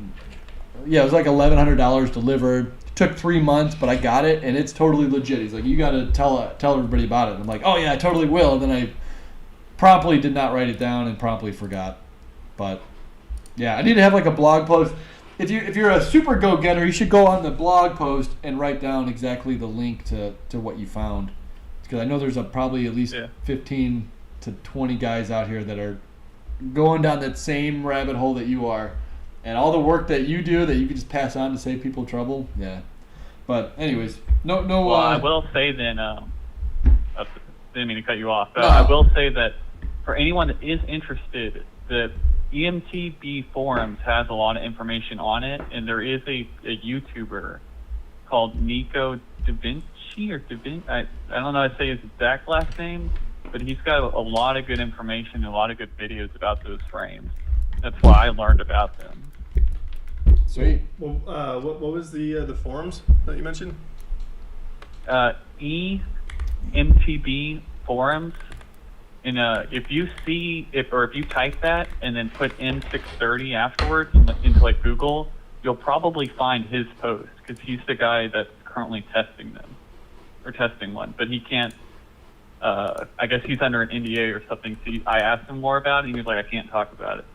$1,100 delivered. It took 3 months, but I got it, and it's totally legit. He's like, "You got to tell everybody about it." And I'm like, "Oh yeah, I totally will." And then I promptly did not write it down and promptly forgot, but. Yeah, I need to have like a blog post. If you're a super go-getter, you should go on the blog post and write down exactly the link to what you found. Because I know there's probably at least 15 to 20 guys out here that are going down that same rabbit hole that you are. And all the work that you do that you can just pass on to save people trouble. Yeah. But anyways, no. Well, I will say then, didn't mean to cut you off, but No. I will say that for anyone that is interested, the EMTB forums has a lot of information on it, and there is a YouTuber called Nico Da Vinci or Da Vinci. I don't know how to say his exact last name, but he's got a lot of good information and a lot of good videos about those frames. That's why I learned about them. Sweet. Well, what was the forums that you mentioned? EMTB forums. And if you type that and then put M630 afterwards into like Google, you'll probably find his post because he's the guy that's currently testing them or testing one. But he can't. I guess he's under an NDA or something. So I asked him more about it, and he was like, "I can't talk about it."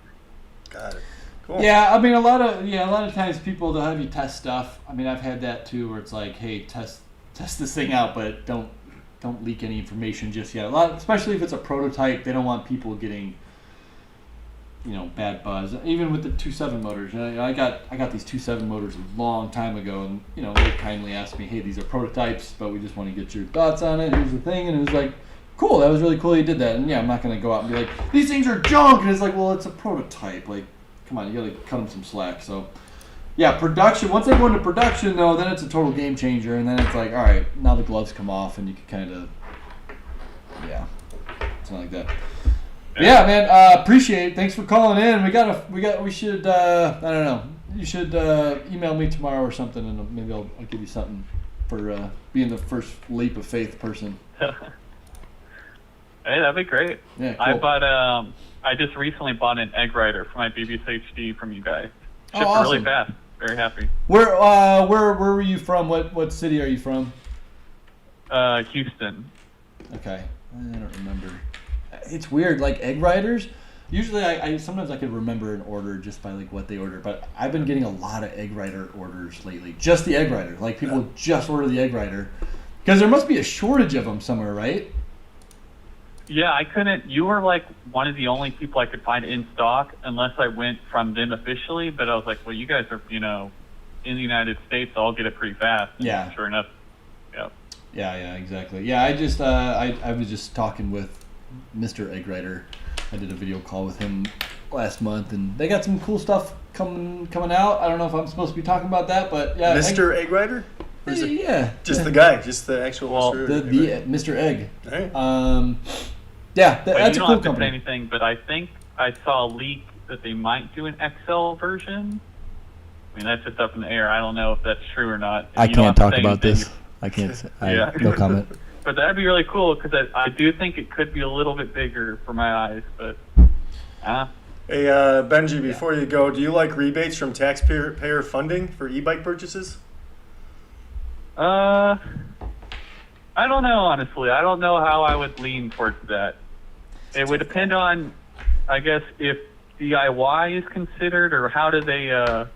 Got it. Cool. Yeah, I mean a lot of times people they'll have you test stuff. I mean I've had that too where it's like, hey, test this thing out, but don't leak any information just yet. Especially if it's a prototype, they don't want people getting, bad buzz. Even with the ToSeven motors, I got these ToSeven motors a long time ago, and they kindly asked me, hey, these are prototypes, but we just want to get your thoughts on it. Here's the thing, and it was like, cool, that was really cool you did that. And yeah, I'm not gonna go out and be like, these things are junk, and it's like, well, it's a prototype. Like, come on, you gotta cut them some slack. So. Yeah, production. Once they go into production, though, then it's a total game changer, and then it's like, all right, now the gloves come off, and you can kind of, something like that. Yeah, man, appreciate it. Thanks for calling in. We should, I don't know. You should email me tomorrow or something, and maybe I'll give you something for being the first leap of faith person. Hey, that'd be great. Yeah, cool. I just recently bought an egg writer for my BBS HD from you guys. Shipped awesome. Really fast. Very happy. Where were you from? What city are you from? Houston. Okay, I don't remember. It's weird, like egg writers. Usually, I sometimes I could remember an order just by like what they ordered, but I've been getting a lot of egg writer orders lately. Just the egg writer, like people just order the egg writer because there must be a shortage of them somewhere, right? Yeah, I couldn't. You were like one of the only people I could find in stock, unless I went from them officially. But I was like, well, you guys are, in the United States, so I'll get it pretty fast. And yeah. Sure enough. Yeah. Yeah, exactly. Yeah, I just I was just talking with Mr. Egg Writer. I did a video call with him last month, and they got some cool stuff coming out. I don't know if I'm supposed to be talking about that, but yeah. Mr. Egg Writer? Yeah. Just the guy, just the actual Mr. Egg. Right. Yeah, that's a cool company. You don't have to say anything, but I think I saw a leak that they might do an XL version. I mean, that's just up in the air. I don't know if that's true or not. I can't talk about this. I can't say. No comment. But that'd be really cool because I do think it could be a little bit bigger for my eyes. But Hey, Benji, before you go, do you like rebates from taxpayer funding for e-bike purchases? I don't know, honestly. I don't know how I would lean towards that. It would depend on, I guess, if DIY is considered, or how do they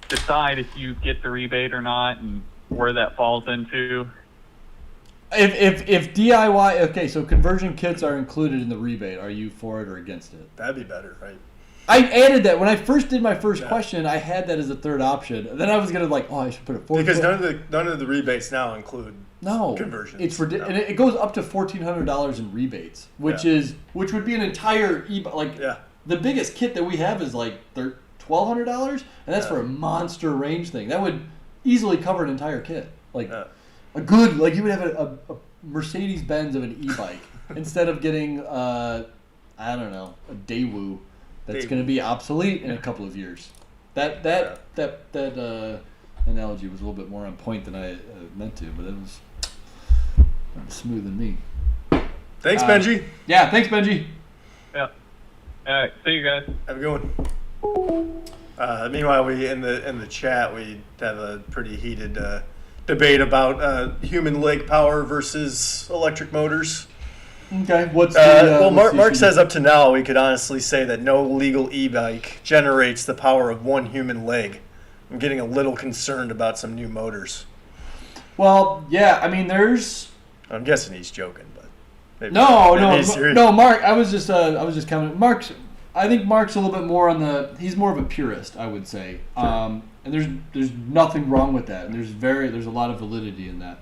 decide if you get the rebate or not, and where that falls into. If DIY, okay, so conversion kits are included in the rebate. Are you for it or against it? That'd be better, right? I added that when I first did my first question. I had that as a third option. And then I was gonna I should put it forward. Because none of the rebates now include conversions. It's ridiculous, and it goes up to $1,400 in rebates, which would be an entire the biggest kit that we have is like $1,200, and that's for a monster range thing. That would easily cover an entire kit. a good, like you would have a Mercedes Benz of an e-bike instead of getting I don't know, a Daewoo that's going to be obsolete in a couple of years. That analogy was a little bit more on point than I meant to, but it was smooth than me. Thanks, Benji. Yeah, thanks, Benji. Yeah. All right. See you guys. Have a good one. Meanwhile, we in the chat we have a pretty heated debate about human leg power versus electric motors. Okay, what's well, Mark says up to now we could honestly say that no legal e-bike generates the power of one human leg. I'm getting a little concerned about some new motors. Well, yeah, I mean, I'm guessing he's joking, but maybe no, Mark. I was just commenting. I think Mark's a little bit more he's more of a purist, I would say. Sure. And there's nothing wrong with that, and there's a lot of validity in that.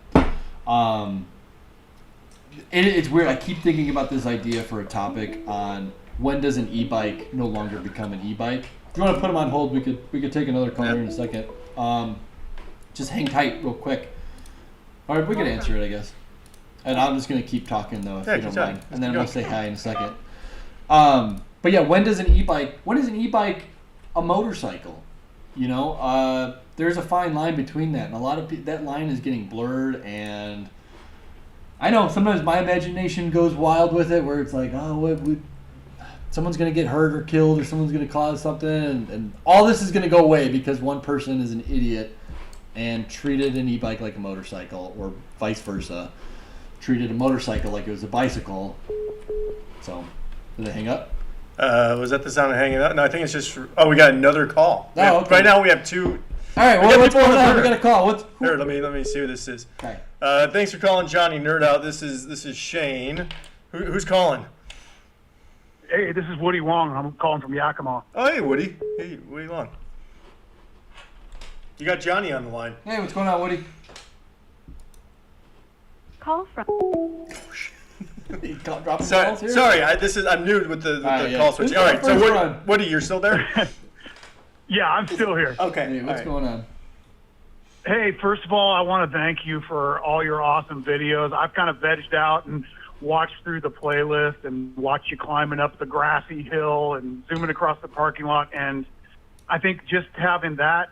It's weird. I keep thinking about this idea for a topic on when does an e-bike no longer become an e-bike. If you want to put them on hold, we could take another call here in a second. Just hang tight real quick. All right, we can answer it, I guess. And I'm just gonna keep talking though, if you don't mind, and then I'm gonna say hi in a second. But yeah, when does an e-bike a motorcycle? You know, there's a fine line between that, and a lot of that line is getting blurred. And I know sometimes my imagination goes wild with it, where it's like, someone's gonna get hurt or killed, or someone's gonna cause something, and all this is gonna go away because one person is an idiot and treated an e-bike like a motorcycle, or vice versa, treated a motorcycle like it was a bicycle. So, did they hang up? Was that the sound of hanging up? No, I think it's just. We got another call. Okay. Right now we have two. All right, well, what's going on? We got a call. Here, let me see who this is. Okay. Thanks for calling Johnny Nerd Out. This is Shane. Who's calling? Hey, this is Woody Wong. I'm calling from Yakima. Oh, hey, Woody. Hey, Woody Long. You got Johnny on the line. Hey, what's going on, Woody? Call from. Sorry, I'm new with the call switch. All right, so Woody, you're still there? Yeah, I'm still here. Okay. Hey, what's going on? Hey, first of all, I want to thank you for all your awesome videos. I've kind of vegged out and watched through the playlist and watched you climbing up the grassy hill and zooming across the parking lot. And I think just having that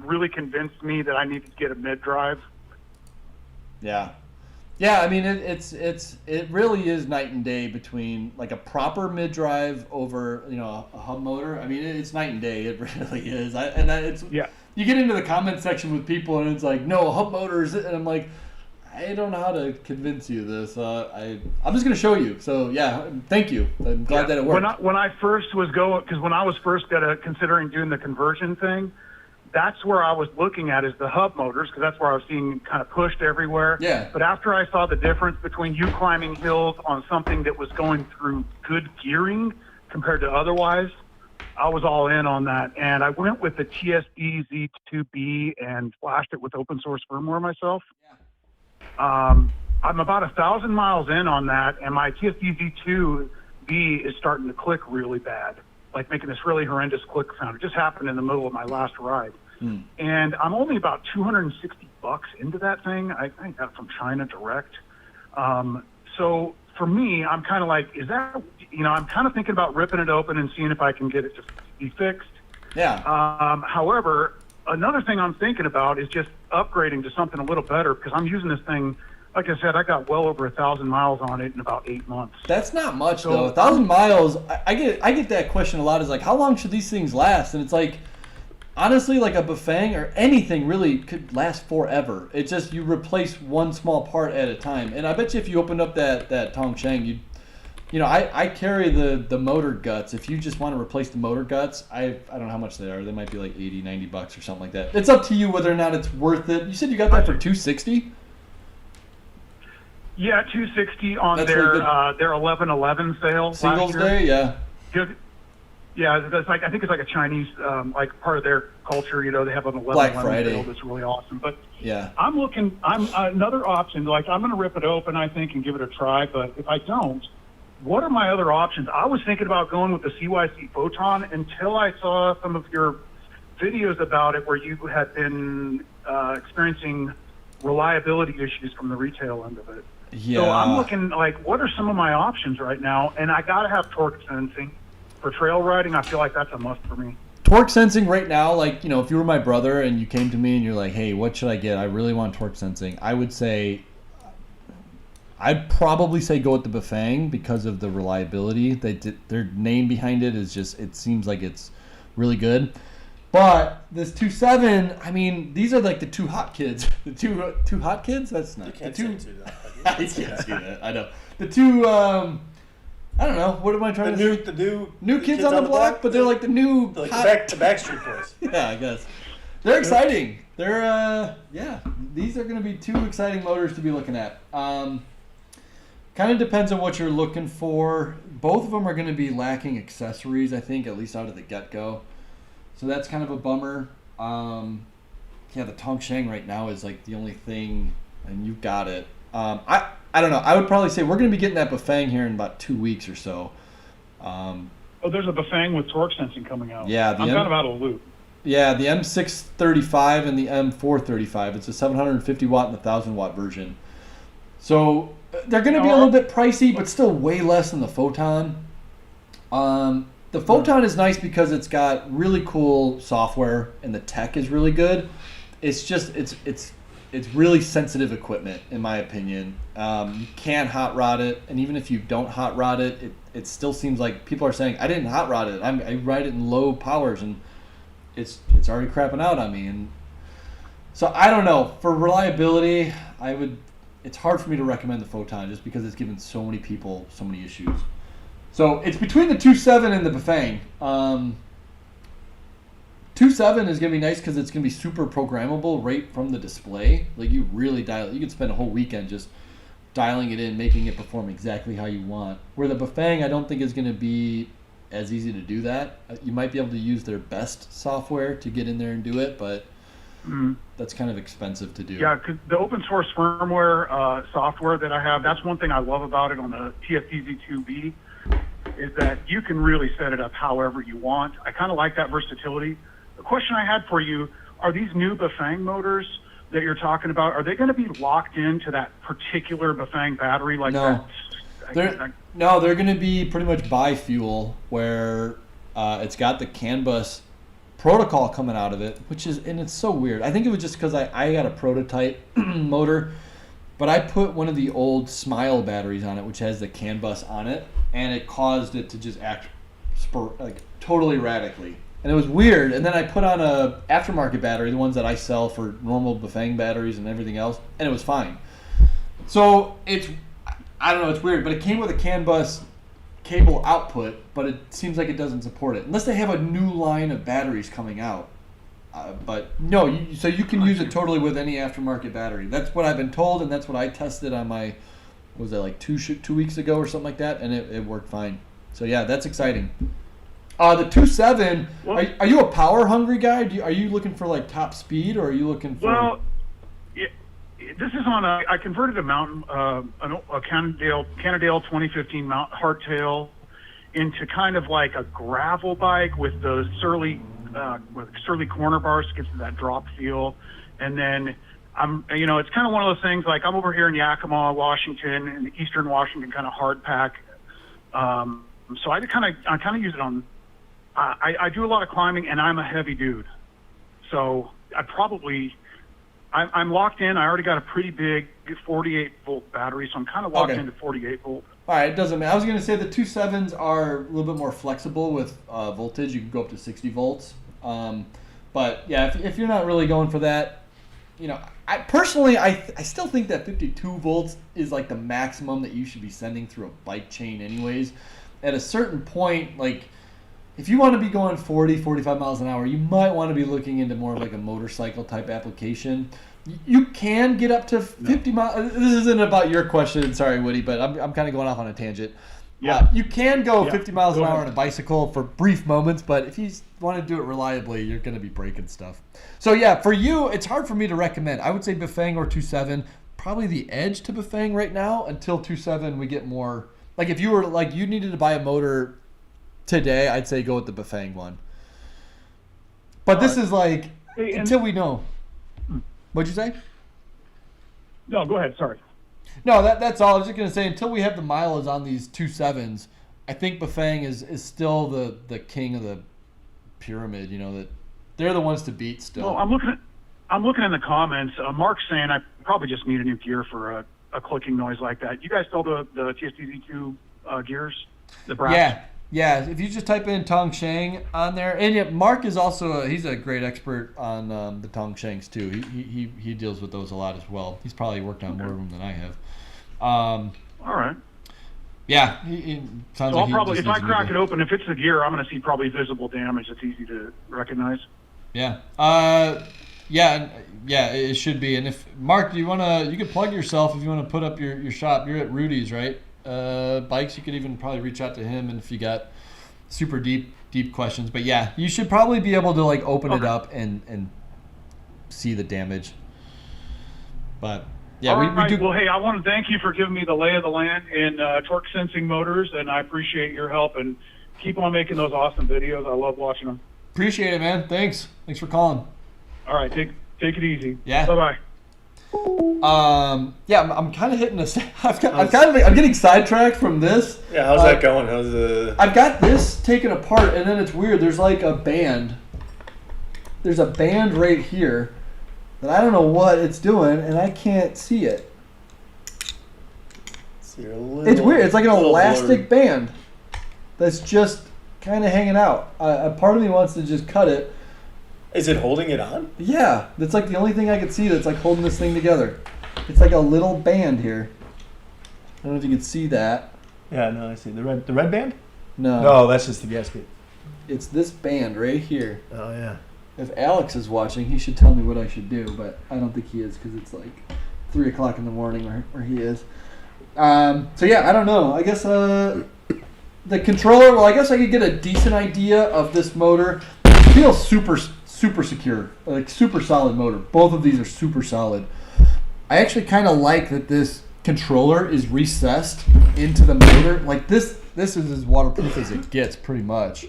really convinced me that I needed to get a mid-drive. Yeah, I mean it really is night and day between like a proper mid drive over a hub motor. I mean it's night and day. It really is. You get into the comment section with people and it's like, no, hub motors, and I'm like, I don't know how to convince you of this. I'm just gonna show you. So yeah, thank you. I'm glad that it worked. When I first was considering doing the conversion thing, that's where I was looking at is the hub motors, because that's where I was seeing kind of pushed everywhere. Yeah. But after I saw the difference between you climbing hills on something that was going through good gearing compared to otherwise, I was all in on that. And I went with the TSD Z2B and flashed it with open source firmware myself. Yeah. I'm about 1,000 miles in on that, and my TSD Z2B is starting to click really bad, like making this really horrendous click sound. It just happened in the middle of my last ride. And I'm only about $260 into that thing. I think that's from China direct. So for me, I'm kind of like, I'm kind of thinking about ripping it open and seeing if I can get it to be fixed. Yeah. However, another thing I'm thinking about is just upgrading to something a little better, because I'm using this thing. Like I said, I got well over 1,000 miles on it in about 8 months. That's not much though. 1,000 miles. I get that question a lot. Is like, how long should these things last? And it's like, honestly, like a Bafang or anything really could last forever. It's just you replace one small part at a time. And I bet you if you opened up that Tongcheng, I carry the motor guts. If you just want to replace the motor guts, I don't know how much they are. They might be like $80, $90 or something like that. It's up to you whether or not it's worth it. You said you got that for $260? Yeah, $260 on That's their 11/11 sale. Singles Day, yeah. Yeah, that's like, I think it's like a Chinese, like part of their culture. They have an 11/11 Black Friday sale that's really awesome. But yeah, I'm another option. Like, I'm going to rip it open, I think, and give it a try. But if I don't, what are my other options? I was thinking about going with the CYC Photon until I saw some of your videos about it, where you had been experiencing reliability issues from the retail end of it. Yeah. So I'm looking like, what are some of my options right now? And I got to have torque sensing for trail riding. I feel like that's a must for me. Torque sensing right now, like, you know, if you were my brother and you came to me and you're like, hey, what should I get? I really want torque sensing. I'd probably say go with the Bafang because of the reliability. Their name behind it is just, it seems like it's really good. But this 2.7, I mean, these are like the two hot kids. The two hot kids? That's not. You can't the two, say that. I can't see that. I know. The two, I don't know. What am I trying to say? The new kids on the block, but they're like the new like hot... the Backstreet Boys. Yeah, I guess. They're exciting. They're, these are going to be two exciting motors to be looking at. Kind of depends on what you're looking for. Both of them are going to be lacking accessories, I think, at least out of the get-go. So that's kind of a bummer. The Tongsheng right now is like the only thing, and you've got it. I don't know. I would probably say we're going to be getting that Bafang here in about 2 weeks or so. There's a Bafang with torque sensing coming out. Yeah, I'm kind of out of the loop. Yeah, the M635 and the M435. It's a 750 watt and 1,000 watt version. So they're going to be a little bit pricey, but still way less than the Photon. The Photon is nice because it's got really cool software and the tech is really good. It's just it's really sensitive equipment in my opinion. You can hot rod it, and even if you don't hot rod it, it still seems like people are saying I didn't hot rod it. I ride it in low powers and it's already crapping out on me. And so I don't know, for reliability, it's hard for me to recommend the Photon just because it's given so many people so many issues. So it's between the 2.7 and the Bafang. 2.7 is going to be nice because it's going to be super programmable right from the display. Like you really dial it. You can spend a whole weekend just dialing it in, making it perform exactly how you want. Where the Bafang, I don't think is going to be as easy to do that. You might be able to use their best software to get in there and do it, but that's kind of expensive to do. Yeah, because the open source firmware software that I have, that's one thing I love about it on the TFTZ2B, is that you can really set it up however you want. I kind of like that versatility. The question I had for you, are these new Bafang motors that you're talking about, are they going to be locked into that particular Bafang battery like No. that? They're going to be pretty much bi-fuel, where it's got the CAN bus protocol coming out of it, and it's so weird. I think it was just because I got a prototype motor, but I put one of the old Smile batteries on it, which has the CAN bus on it, and it caused it to just act totally radically. And it was weird. And then I put on a aftermarket battery, the ones that I sell for normal Bafang batteries and everything else, and it was fine. So I don't know, it's weird, but it came with a CAN bus cable output, but it seems like it doesn't support it unless they have a new line of batteries coming out. But no, so you can use it totally with any aftermarket battery. That's what I've been told, and that's what I tested on my, what was that, like 2 weeks ago or something like that, and it worked fine. So yeah, that's exciting. The 2.7, are you a power hungry guy? Are you looking for like top speed, or are you looking for? Well, this is on I converted a mountain, a Cannondale 2015 hardtail into kind of like a gravel bike with those surly corner bars to get to that drop feel. And then it's kind of one of those things, like I'm over here in Yakima, Washington, in the eastern Washington kind of hard pack. So I kind of use it on, I do a lot of climbing and I'm a heavy dude. So I'm locked in. I already got a pretty big 48 volt battery, so I'm kind of locked into 48 volt. All right, it doesn't matter. I was going to say the 2.7s are a little bit more flexible with voltage. You can go up to 60 volts. But yeah, if you're not really going for that, I personally still think that 52 volts is like the maximum that you should be sending through a bike chain anyways. At a certain point, like if you want to be going 40, 45 miles an hour, you might want to be looking into more of like a motorcycle type application. You can get up to 50 miles. This isn't about your question, sorry, Woody, but I'm kind of going off on a tangent. Yeah, you can go 50 miles an hour on a bicycle for brief moments, but if you want to do it reliably, you're going to be breaking stuff. So yeah, for you, it's hard for me to recommend. I would say Bafang or 2.7, probably the edge to Bafang right now until 2.7 we get more. Like if you were like you needed to buy a motor today, I'd say go with the Bafang one. But this is like until we know. What'd you say? No, go ahead. Sorry. No, that's all. I was just gonna say until we have the mileage on these 2.7s, I think Bafang is still the king of the pyramid. You know that they're the ones to beat still. Well, I'm looking in the comments. Mark's saying I probably just need a new gear for a clicking noise like that. You guys sell the TSD-Z2 gears, the brass? Yeah. If you just type in Tongsheng on there, and yeah, Mark is also he's a great expert on the Tongshangs too. He deals with those a lot as well. He's probably worked on more of them than I have. All right. Yeah, he sounds So like I'll probably, if I crack it. it open, if it's the gear, I'm going to see probably visible damage that's easy to recognize. Yeah. It should be. And if Mark, you can plug yourself if you want to put up your shop. You're at Rudy's, right? Bikes. You could even probably reach out to him, and if you got super deep questions. But yeah, you should probably be able to like open it up and see the damage. But yeah, All we right. do. Well, hey, I want to thank you for giving me the lay of the land in torque sensing motors, and I appreciate your help. And keep on making those awesome videos. I love watching them. Appreciate it, man. Thanks for calling. All right, take it easy. Yeah. Bye bye. I'm kind of hitting I'm getting sidetracked from this. Yeah, how's that going? I've got this taken apart, and then it's weird. There's like a band. There's a band right here that I don't know what it's doing, and I can't see it. It's weird. It's like an elastic band that's just kind of hanging out. A part of me wants to just cut it. Is it holding it on? Yeah, that's like the only thing I could see that's like holding this thing together. It's like a little band here. I don't know if you can see that. Yeah, no, I see. The red band? No. No, that's just the gasket. It's this band right here. Oh, yeah. If Alex is watching, he should tell me what I should do, but I don't think he is because it's like 3 o'clock in the morning where he is. So yeah, I don't know. I guess the controller, well, I guess I could get a decent idea of this motor. It feels super secure, like super solid motor. Both of these are super solid. I actually kind of like that this controller is recessed into the motor. Like this is as waterproof as it gets, pretty much.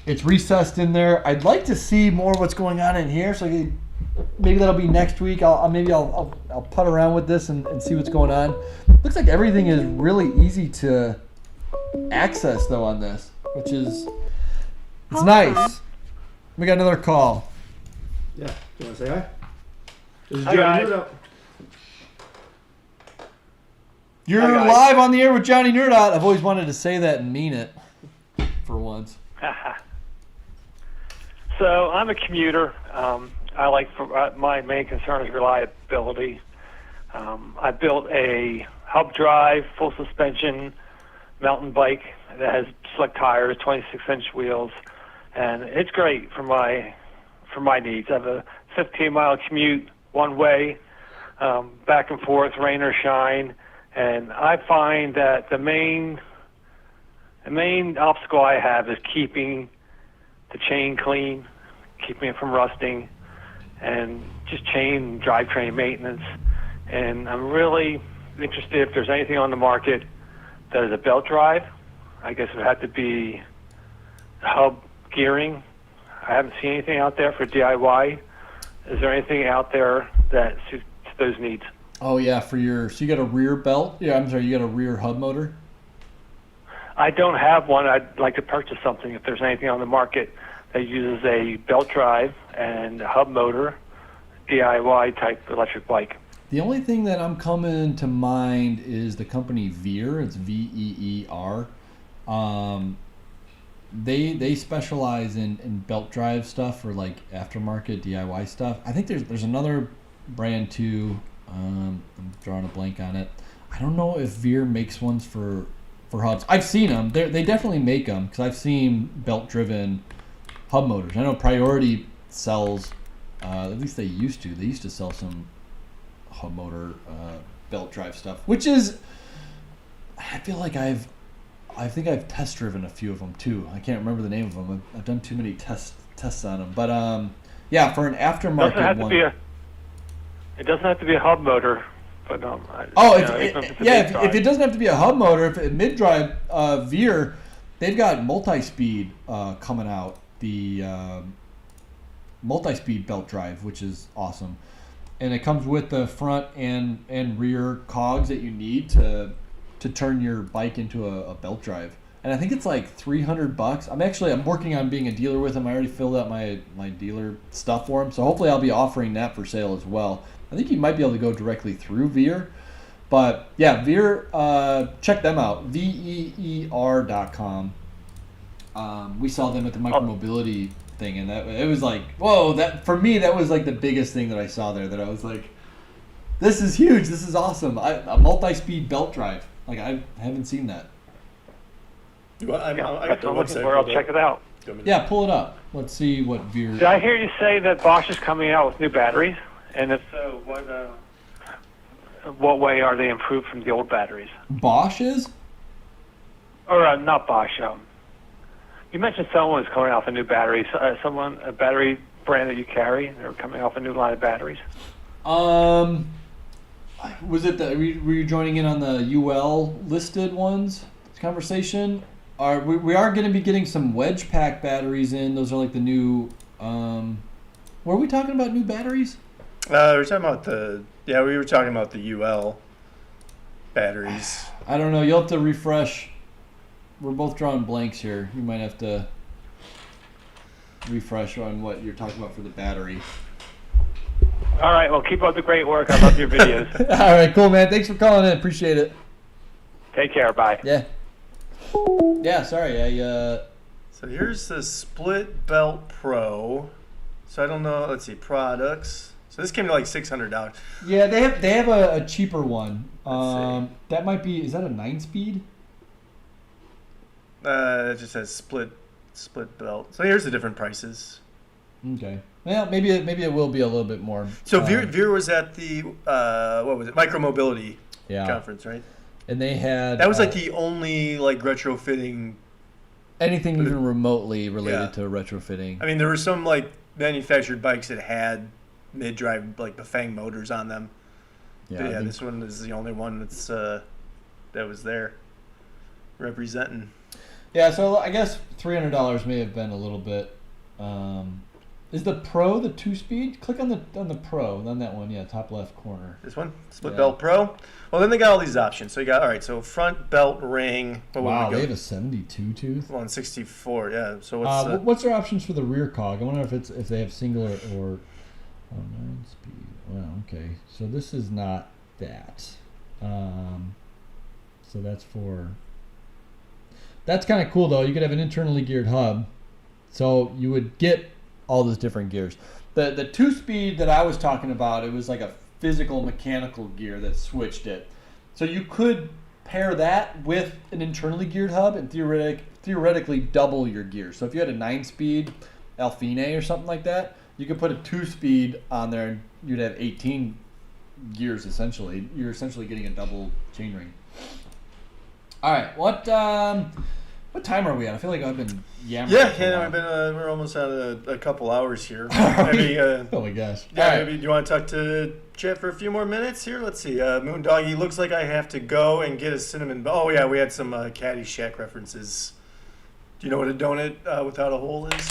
It's recessed in there. I'd like to see more what's going on in here, so maybe that'll be next week. I'll putt around with this and see what's going on. Looks like everything is really easy to access though on this, which is it's nice. We got another call. Yeah. Do you want to say hi? This is Hi, Johnny guys. Nerdot. You're Hi, guys. live on the air with Johnny Nerdot. I've always wanted to say that and mean it for once. So I'm a commuter. I like my main concern is reliability. I built a hub drive, full suspension mountain bike that has slick tires, 26-inch wheels, and it's great for my needs. I have a 15-mile commute one way, back and forth, rain or shine, and I find that the main obstacle I have is keeping the chain clean, keeping it from rusting, and just chain drivetrain maintenance. And I'm really interested if there's anything on the market that is a belt drive. I guess it would have to be hub gearing. I haven't seen anything out there for DIY. Is there anything out there that suits those needs? Oh yeah, so you got a rear belt? Yeah, I'm sorry, you got a rear hub motor? I don't have one. I'd like to purchase something if there's anything on the market that uses a belt drive and a hub motor, DIY type electric bike. The only thing that I'm coming to mind is the company Veer. It's VEER. They specialize in belt drive stuff for like aftermarket DIY stuff. I think there's another brand too. I'm drawing a blank on it. I don't know if Veer makes ones for hubs. I've seen them. They definitely make them because I've seen belt driven hub motors. I know Priority sells. At least they used to. They used to sell some hub motor belt drive stuff, which is. I feel like I think I've test driven a few of them too. I can't remember the name of them. I've done too many tests on them. But yeah, for an aftermarket one. It doesn't have to be a hub motor, but if it doesn't have to be a hub motor, if mid drive Veer, they've got multi-speed coming out. The multi-speed belt drive, which is awesome. and it comes with the front and rear cogs that you need to turn your bike into a belt drive. And I think it's like $300. I'm working on being a dealer with them. I already filled out my dealer stuff for them, so hopefully I'll be offering that for sale as well. I think you might be able to go directly through Veer. But yeah, Veer, check them out, veer.com. We saw them at the micromobility thing, and it was like, whoa, that for me, that was like the biggest thing that I saw there, that I was like, this is huge, this is awesome. A multi-speed belt drive. Like, I haven't seen that. I That's what I'm looking for. I'll check it out. Yeah, pull it up. Let's see what Veer... Did I hear you say that Bosch is coming out with new batteries? And if so, what way are they improved from the old batteries? Bosch is? Or not Bosch. You mentioned someone was coming off a new battery. A battery brand that you carry. They're coming off a new line of batteries. Was it were you joining in on the UL listed ones conversation? We are going to be getting some wedge pack batteries in. Those are like the new. Were we talking about new batteries? We were talking about we were talking about the UL batteries. I don't know. You'll have to refresh. We're both drawing blanks here. You might have to refresh on what you're talking about for the battery. All right. Well, keep up the great work. I love your videos. All right, cool, man. Thanks for calling in. Appreciate it. Take care. Bye. Yeah. Yeah. Sorry. So here's the Split Belt Pro. So I don't know. Let's see, products. So this came to like $600. Yeah, they have a cheaper one. Let's see. That might be. Is that a 9-speed? It just says split belt. So here's the different prices. Okay. Well, maybe it will be a little bit more. So Veer was at the what was it? Micromobility conference, right? And they had that was like the only like retrofitting. Anything even remotely related to retrofitting. I mean, there were some like manufactured bikes that had mid-drive like Bafang motors on them. Yeah, but this one is the only one that's that was there representing. Yeah, so I guess $300 may have been a little bit. Is the Pro the 2-speed? Click on the Pro, on that one. Yeah, top left corner. This one, Split Belt Pro. Well, then they got all these options. So you got so front belt ring. Wow, they have a 72 tooth. 164. Yeah. So what's their options for the rear cog? I wonder if they have single or 9-speed. Wow. Okay. So this is not that. So that's for. That's kind of cool, though. You could have an internally geared hub, so you would get all those different gears. The 2-speed that I was talking about, it was like a physical mechanical gear that switched it. So you could pair that with an internally geared hub and theoretically double your gears. So if you had a 9-speed Alfine or something like that, you could put a 2-speed on there and you'd have 18 gears essentially. You're essentially getting a double chainring. All right, what time are we at? I feel like I've been yammering. We're almost at a couple hours here. Maybe, oh my gosh. Yeah, maybe do you want to talk to Chet for a few more minutes here? Let's see. Moondoggy, looks like I have to go and get a cinnamon. Oh yeah, we had some Caddyshack references. Do you know what a donut without a hole is?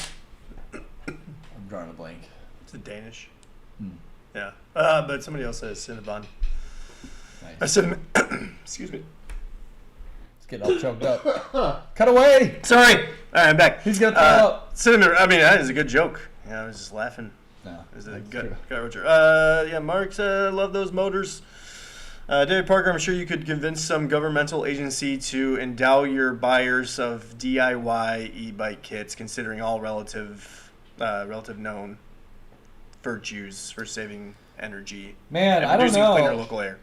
I'm drawing a blank. It's a Danish. Yeah. But somebody else says Cinnabon. Nice. Excuse me. Getting all choked up. Cut away. Sorry. All right, I'm back. He's gonna throw up. Cinnamon. I mean, that is a good joke. Yeah, I was just laughing. No, is a good Roger. Yeah, Mark's love those motors. David Parker, I'm sure you could convince some governmental agency to endow your buyers of DIY e-bike kits, considering all relative known virtues for saving energy. Man, and I don't know. Cleaner local air.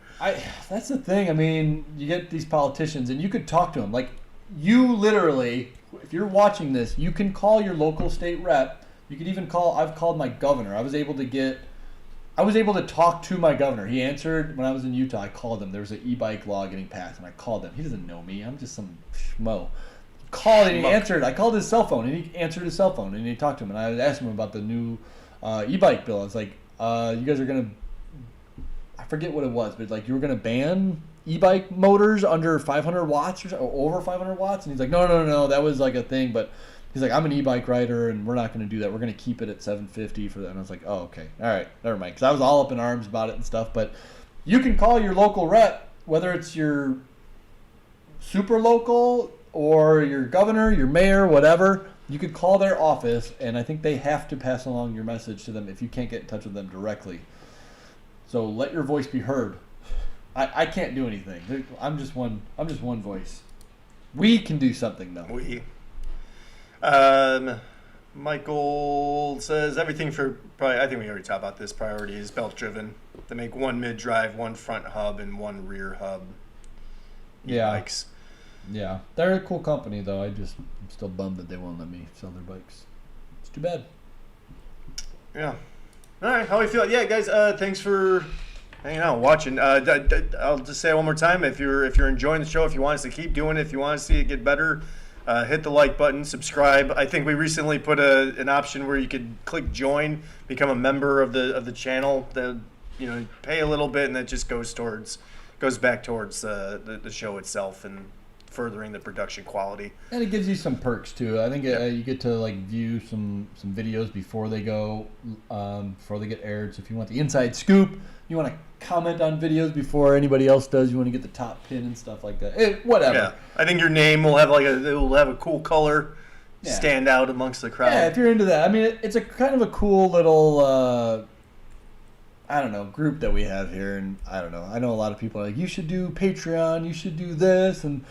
That's the thing. I mean, you get these politicians, and you could talk to them. Like, you literally, if you're watching this, you can call your local state rep. You could even call. I've called my governor. I was able to talk to my governor. He answered when I was in Utah. I called him. There was an e-bike law getting passed, and I called him. He doesn't know me. I'm just some schmo. Called and he answered. I called his cell phone, and he answered his cell phone, and he talked to him. And I asked him about the new e-bike bill. I was like, you guys are gonna. I forget what it was, but like you were gonna ban e-bike motors under 500 watts or over 500 watts, and he's like, no, that was like a thing, but He's like, I'm an e-bike rider, and we're not going to do that. We're going to keep it at 750 for that. And I was like, oh, okay. All right. Never mind. Because I was all up in arms about it and stuff. But you can call your local rep, whether it's your super local or your governor, your mayor, whatever. You could call their office, and I think they have to pass along your message to them if you can't get in touch with them directly. So let your voice be heard. I can't do anything. I'm just one voice. We can do something, though. Michael says everything for I think we already talked about this. Priority is belt driven. They make one mid drive, one front hub, and one rear hub. E-bikes. Yeah, they're a cool company though. I'm still bummed that they won't let me sell their bikes. It's too bad. Yeah. All right, how do you feel? Yeah, guys. Thanks for hanging out, watching. I'll just say it one more time. If you're enjoying the show, if you want us to keep doing it, if you want to see it get better. Hit the like button, subscribe. I think we recently put an option where you could click join, become a member of the channel. Pay a little bit, and that just goes back towards the show itself and furthering the production quality. And it gives you some perks too. I think you get to like view some videos before they get aired. So if you want the inside scoop, you want to comment on videos before anybody else does. You want to get the top pin and stuff like that. Whatever. Yeah, I think your name will have a cool color, stand out amongst the crowd. Yeah, if you're into that. I mean, it's a kind of a cool little, group that we have here. And I don't know. I know a lot of people are like, you should do Patreon, you should do this, and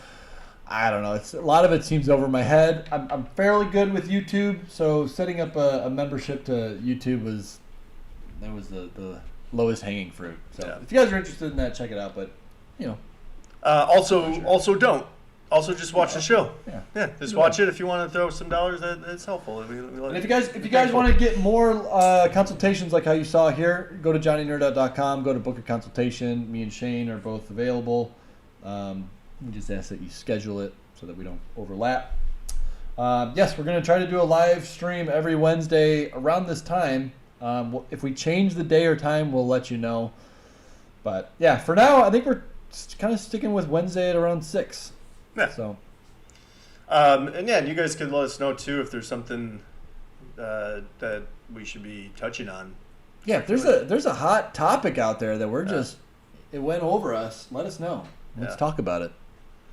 I don't know. A lot of it seems over my head. I'm fairly good with YouTube, so setting up a membership to YouTube was the lowest hanging fruit. So if you guys are interested in that, check it out. But also don't. Also just watch the show. Yeah. Just watch it. If you want to throw some dollars, that's helpful. And if you guys want to get more consultations like how you saw here, go to johnnynerd.com. Go to book a consultation. Me and Shane are both available. We just ask that you schedule it so that we don't overlap. Yes, we're going to try to do a live stream every Wednesday around this time. If we change the day or time, we'll let you know. But yeah, for now, I think we're kind of sticking with Wednesday at around 6. Yeah. So. And you guys could let us know too if there's something that we should be touching on. Yeah, if there's a hot topic out there that it went over us. Let us know. Let's talk about it.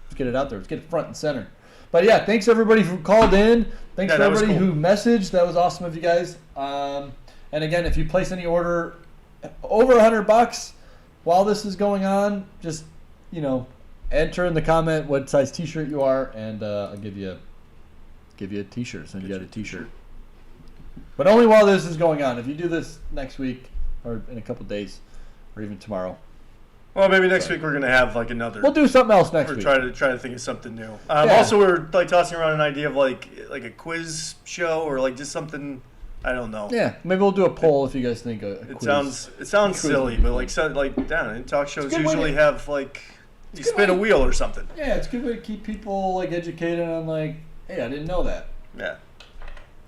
Let's get it out there. Let's get it front and center. But yeah, thanks everybody who called in. Thanks for everybody who messaged. That was awesome of you guys. And again, if you place any order over $100 while this is going on, just enter in the comment what size T-shirt you are, and I'll give you a T-shirt. So you got a T-shirt. But only while this is going on. If you do this next week or in a couple days or even tomorrow. Well, maybe next week we're gonna have like another. We'll do something else next week. We're try to think of something new. Also, we're like tossing around an idea of like a quiz show or like just something. I don't know. Yeah, maybe we'll do a poll if you guys think a quiz. It sounds silly, but like down in talk shows usually have like you spin a wheel or something. Yeah, it's a good way to keep people like educated on like, hey, I didn't know that. Yeah.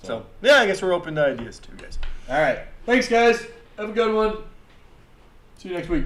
So I guess we're open to ideas too, guys. All right, thanks guys. Have a good one. See you next week.